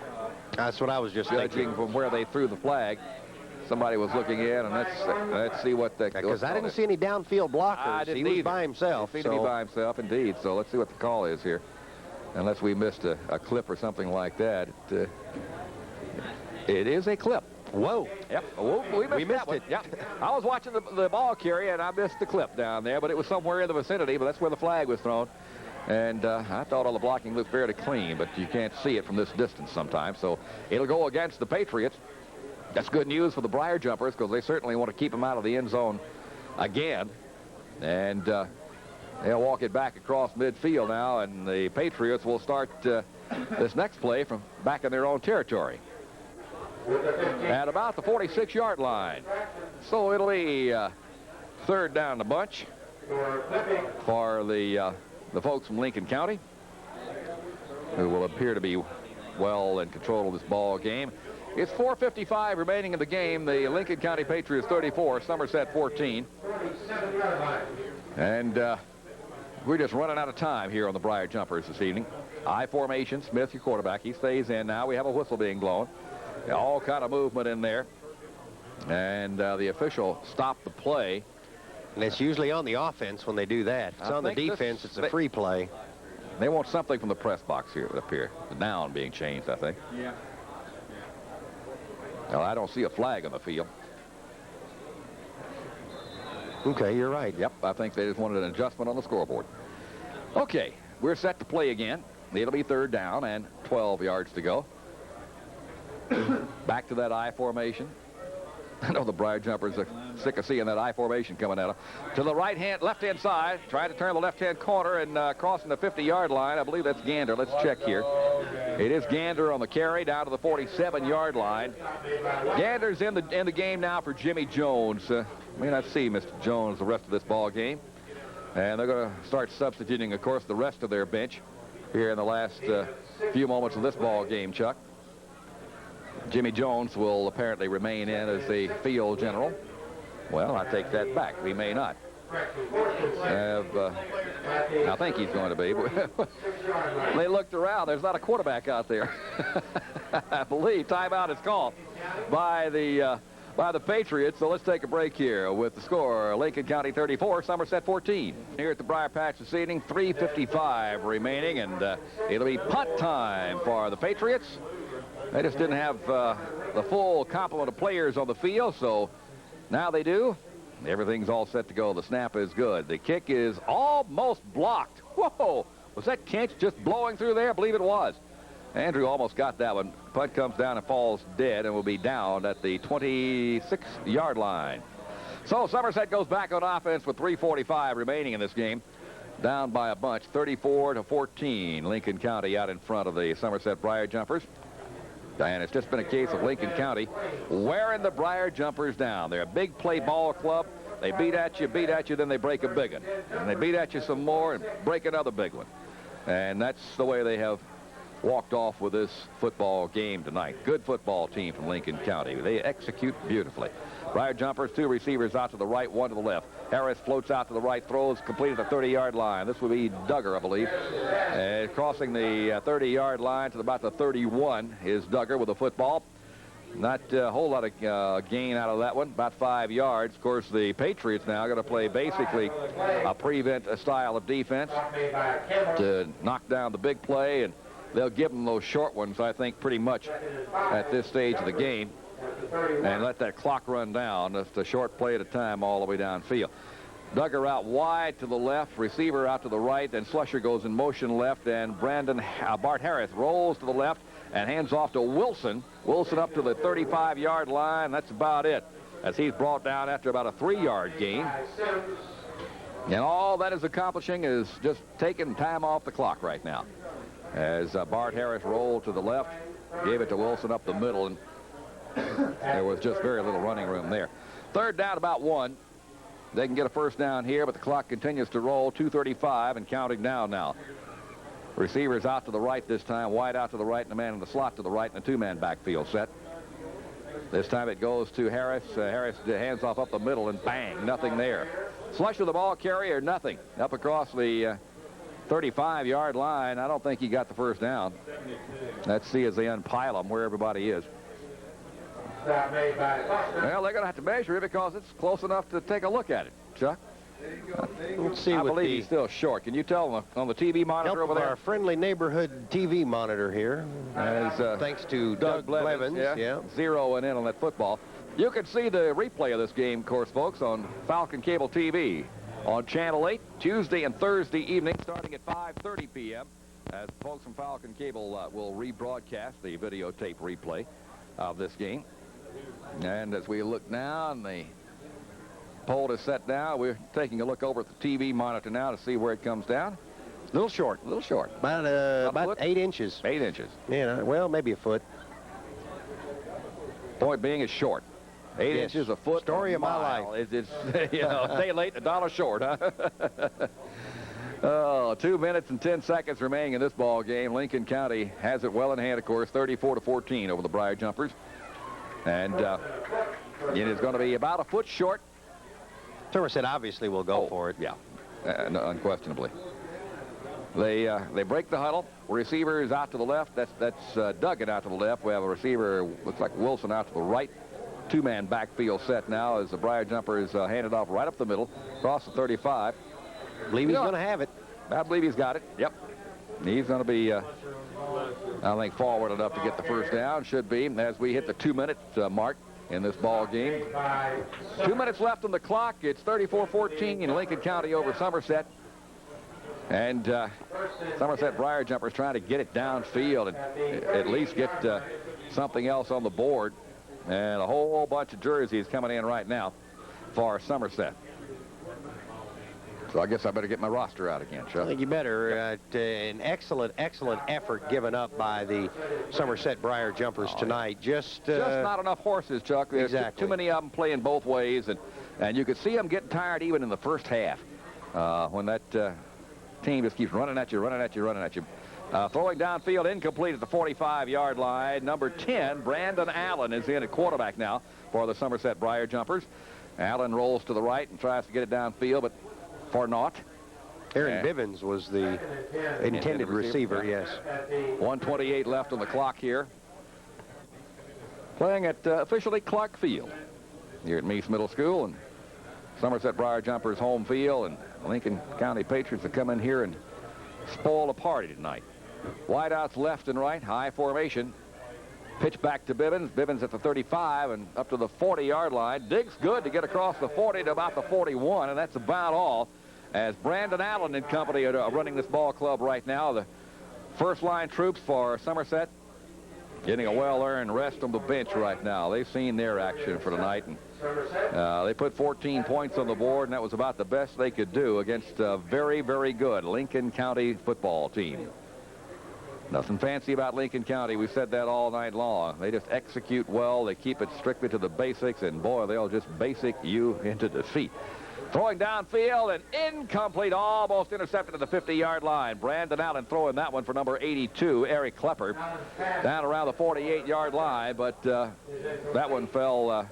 That's what I was just thinking. Judging from where they threw the flag, somebody was looking in, and let's see what the... Because I didn't see any downfield blockers. He was by himself. He seemed to be by himself, indeed. So let's see what the call is here. Unless we missed a clip or something like that. It is a clip. Whoa. Yep. We missed it. Yep. I was watching the ball carry, and I missed the clip down there, but it was somewhere in the vicinity, but that's where the flag was thrown. And I thought all the blocking looked fairly clean, but you can't see it from this distance sometimes. So it'll go against the Patriots. That's good news for the Briar Jumpers because they certainly want to keep them out of the end zone again. And they'll walk it back across midfield now, and the Patriots will start this next play from back in their own territory at about the 46-yard line. So it'll be third down the bunch for the folks from Lincoln County, who will appear to be well in control of this ball game. It's 4:55 remaining in the game. The Lincoln County Patriots 34, Somerset 14. And we're just running out of time here on the Briar Jumpers this evening. I formation, Smith, your quarterback. He stays in now. We have a whistle being blown. All kind of movement in there. And the official stopped the play. And it's usually on the offense when they do that. It's on the defense. It's a free play. They want something from the press box here up here. The down being changed, I think. Yeah. Well, I don't see a flag on the field. Okay, you're right. Yep, I think they just wanted an adjustment on the scoreboard. Okay, we're set to play again. It'll be third down and 12 yards to go. Back to that I formation. I know the Briar Jumpers are sick of seeing that I formation coming at them. To the left-hand side, trying to turn the left-hand corner and crossing the 50-yard line. I believe that's Gander. Let's check here. It is Gander on the carry down to the 47-yard line. Gander's in the game now for Jimmy Jones. May not see Mr. Jones the rest of this ball game. And they're going to start substituting, of course, the rest of their bench here in the last few moments of this ball game, Chuck. Jimmy Jones will apparently remain in as the field general. Well, I take that back. We may not. I think he's going to be. They looked around. There's not a quarterback out there. I believe timeout is called by the Patriots. So let's take a break here with the score. Lincoln County 34, Somerset 14. Here at the Briar Patch this evening, 3:55 remaining, and it'll be punt time for the Patriots. They just didn't have the full complement of players on the field, so now they do. Everything's all set to go. The snap is good. The kick is almost blocked. Whoa! Was that Kinch just blowing through there? I believe it was. Andrew almost got that one. Punt comes down and falls dead and will be down at the 26-yard line. So Somerset goes back on offense with 3:45 remaining in this game. Down by a bunch, 34-14. Lincoln County out in front of the Somerset Briar Jumpers. And it's just been a case of Lincoln County wearing the Briar Jumpers down. They're a big play ball club. They beat at you, then they break a big one. And they beat at you some more and break another big one. And that's the way they have walked off with this football game tonight. Good football team from Lincoln County. They execute beautifully. Briar Jumpers, two receivers out to the right, one to the left. Harris floats out to the right, throws complete at the 30-yard line. This would be Duggar, I believe. Crossing the 30-yard line to about the 31 is Duggar with the football. Not a whole lot of gain out of that one, about 5 yards. Of course, the Patriots now going to play basically a prevent style of defense to knock down the big play, and they'll give them those short ones, I think, pretty much at this stage of the game, and let that clock run down. Just a short play at a time all the way downfield. Duggar out wide to the left, receiver out to the right, then Slusher goes in motion left, and Bart Harris rolls to the left and hands off to Wilson. Wilson up to the 35-yard line. That's about it, as he's brought down after about a 3-yard gain. And all that is accomplishing is just taking time off the clock right now, as Bart Harris rolled to the left, gave it to Wilson up the middle, and there was just very little running room there. Third down, about 1. They can get a first down here, but the clock continues to roll. 2:35 and counting down now. Receivers out to the right this time, wide out to the right, and the man in the slot to the right, and a 2-man backfield set. This time it goes to Harris. Harris hands off up the middle, and bang, nothing there. Slusher, the ball carrier, nothing. Up across the 35-yard line. I don't think he got the first down. Let's see as they unpile them where everybody is. Well, they're going to have to measure it because it's close enough to take a look at it. Chuck? Let's see. I believe he's still short. Can you tell on the TV monitor over there? Our friendly neighborhood TV monitor here. Thanks to Doug Blevins. Yeah. Zeroing in on that football. You can see the replay of this game, of course, folks, on Falcon Cable TV on Channel 8, Tuesday and Thursday evening, starting at 5:30 p.m. As folks from Falcon Cable will rebroadcast the videotape replay of this game. And as we look now, and the pole is set down, we're taking a look over at the TV monitor now to see where it comes down. A little short, a little short. About 8 inches. 8 inches. Yeah, well, maybe a foot. Point being, it's short. 8 inches, a foot. Story of my life. It's you know, day late, $1 short, huh? Oh, 2 minutes and 10 seconds remaining in this ball game. Lincoln County has it well in hand, of course, 34-14 over the Briar Jumpers. And it is going to be about a foot short. Somerset obviously will go for it. Yeah, unquestionably. They break the huddle. Receiver is out to the left. That's Duggan out to the left. We have a receiver, looks like Wilson, out to the right. 2-man backfield set now as the Briar Jumper is handed off right up the middle, across the 35. I believe he's going to have it. I believe he's got it. Yep. He's going to be, I think, forward enough to get the first down. Should be, as we hit the 2-minute mark in this ball game. 2 minutes left on the clock. It's 34-14 in Lincoln County over Somerset. And Somerset Briar Jumpers trying to get it downfield and at least get something else on the board. And a whole bunch of jerseys coming in right now for Somerset. So I guess I better get my roster out again, Chuck. I think you better. An excellent effort given up by the Somerset Briar Jumpers tonight. Just not enough horses, Chuck. There's exactly. Too many of them playing both ways, and you could see them getting tired even in the first half when that team just keeps running at you. Throwing downfield, incomplete at the 45-yard line. Number 10, Brandon Allen, is in at quarterback now for the Somerset Briar Jumpers. Allen rolls to the right and tries to get it downfield, but for naught. Aaron Bivens was the intended receiver, yes. 1:28 left on the clock here. Playing at officially Clark Field here at Meese Middle School, and Somerset Briar Jumpers home field, and Lincoln County Patriots have come in here and spoil a party tonight. Wideouts left and right, high formation. Pitch back to Bivens. Bivens at the 35 and up to the 40-yard line. Digs good to get across the 40 to about the 41, and that's about all. As Brandon Allen and company are running this ball club right now. The first-line troops for Somerset getting a well-earned rest on the bench right now. They've seen their action for tonight, and they put 14 points on the board, and that was about the best they could do against a very, very good Lincoln County football team. Nothing fancy about Lincoln County. We've said that all night long. They just execute well. They keep it strictly to the basics, and boy, they'll just basic you into defeat. Throwing downfield and incomplete, almost intercepted at the 50-yard line. Brandon Allen throwing that one for number 82, Eric Klepper, down around the 48-yard line, but that one fell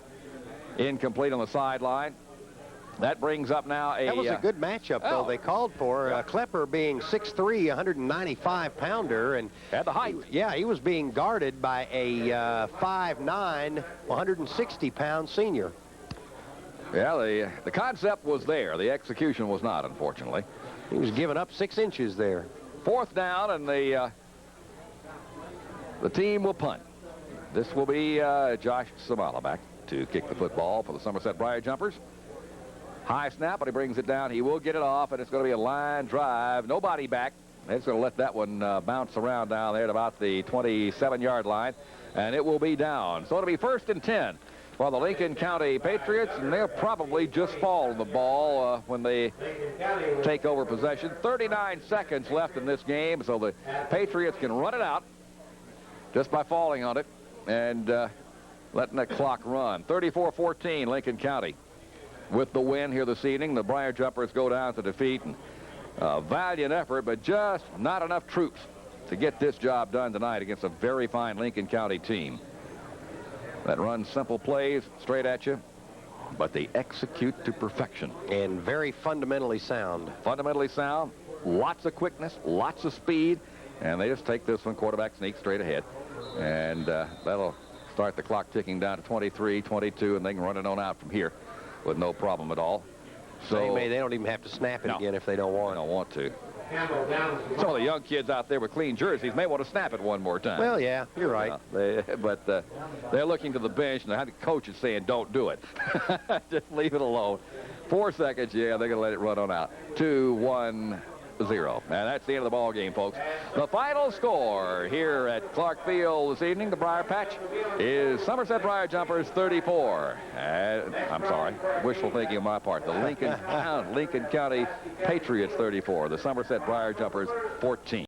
incomplete on the sideline. That brings up now a... That was a good matchup, though, they called for. Klepper being 6'3", 195-pounder. And had the height. He was being guarded by a 5'9", 160-pound senior. Yeah, the concept was there. The execution was not, unfortunately. He was giving up 6 inches there. 4th down, and the team will punt. This will be Josh Samala back to kick the football for the Somerset Briar Jumpers. High snap, but he brings it down. He will get it off, and it's going to be a line drive. Nobody back. They're just going to let that one bounce around down there at about the 27-yard line, and it will be down. So it'll be 1st and 10 for the Lincoln County Patriots, and they'll probably just fall on the ball when they take over possession. 39 seconds left in this game, so the Patriots can run it out just by falling on it and letting the clock run. 34-14, Lincoln County. With the win here this evening, the Briar Jumpers go down to defeat. And, valiant effort, but just not enough troops to get this job done tonight against a very fine Lincoln County team that runs simple plays straight at you, but they execute to perfection. And very fundamentally sound. Fundamentally sound, lots of quickness, lots of speed, and they just take this one, quarterback sneak straight ahead. And that'll start the clock ticking down to 23, 22, and they can run it on out from here with no problem at all. So they don't even have to snap it again if they don't want. They don't want to. Some of the young kids out there with clean jerseys may want to snap it one more time. Well, yeah, you're right. But they're looking to the bench, and the coach is saying, don't do it. Just leave it alone. 4 seconds, they're going to let it run on out. 2-1-0. And that's the end of the ball game, folks. The final score here at Clark Field this evening, the Briar Patch, is Somerset Briar Jumpers 34. I'm sorry, wishful thinking on my part. The Lincoln County Patriots 34. The Somerset Briar Jumpers 14.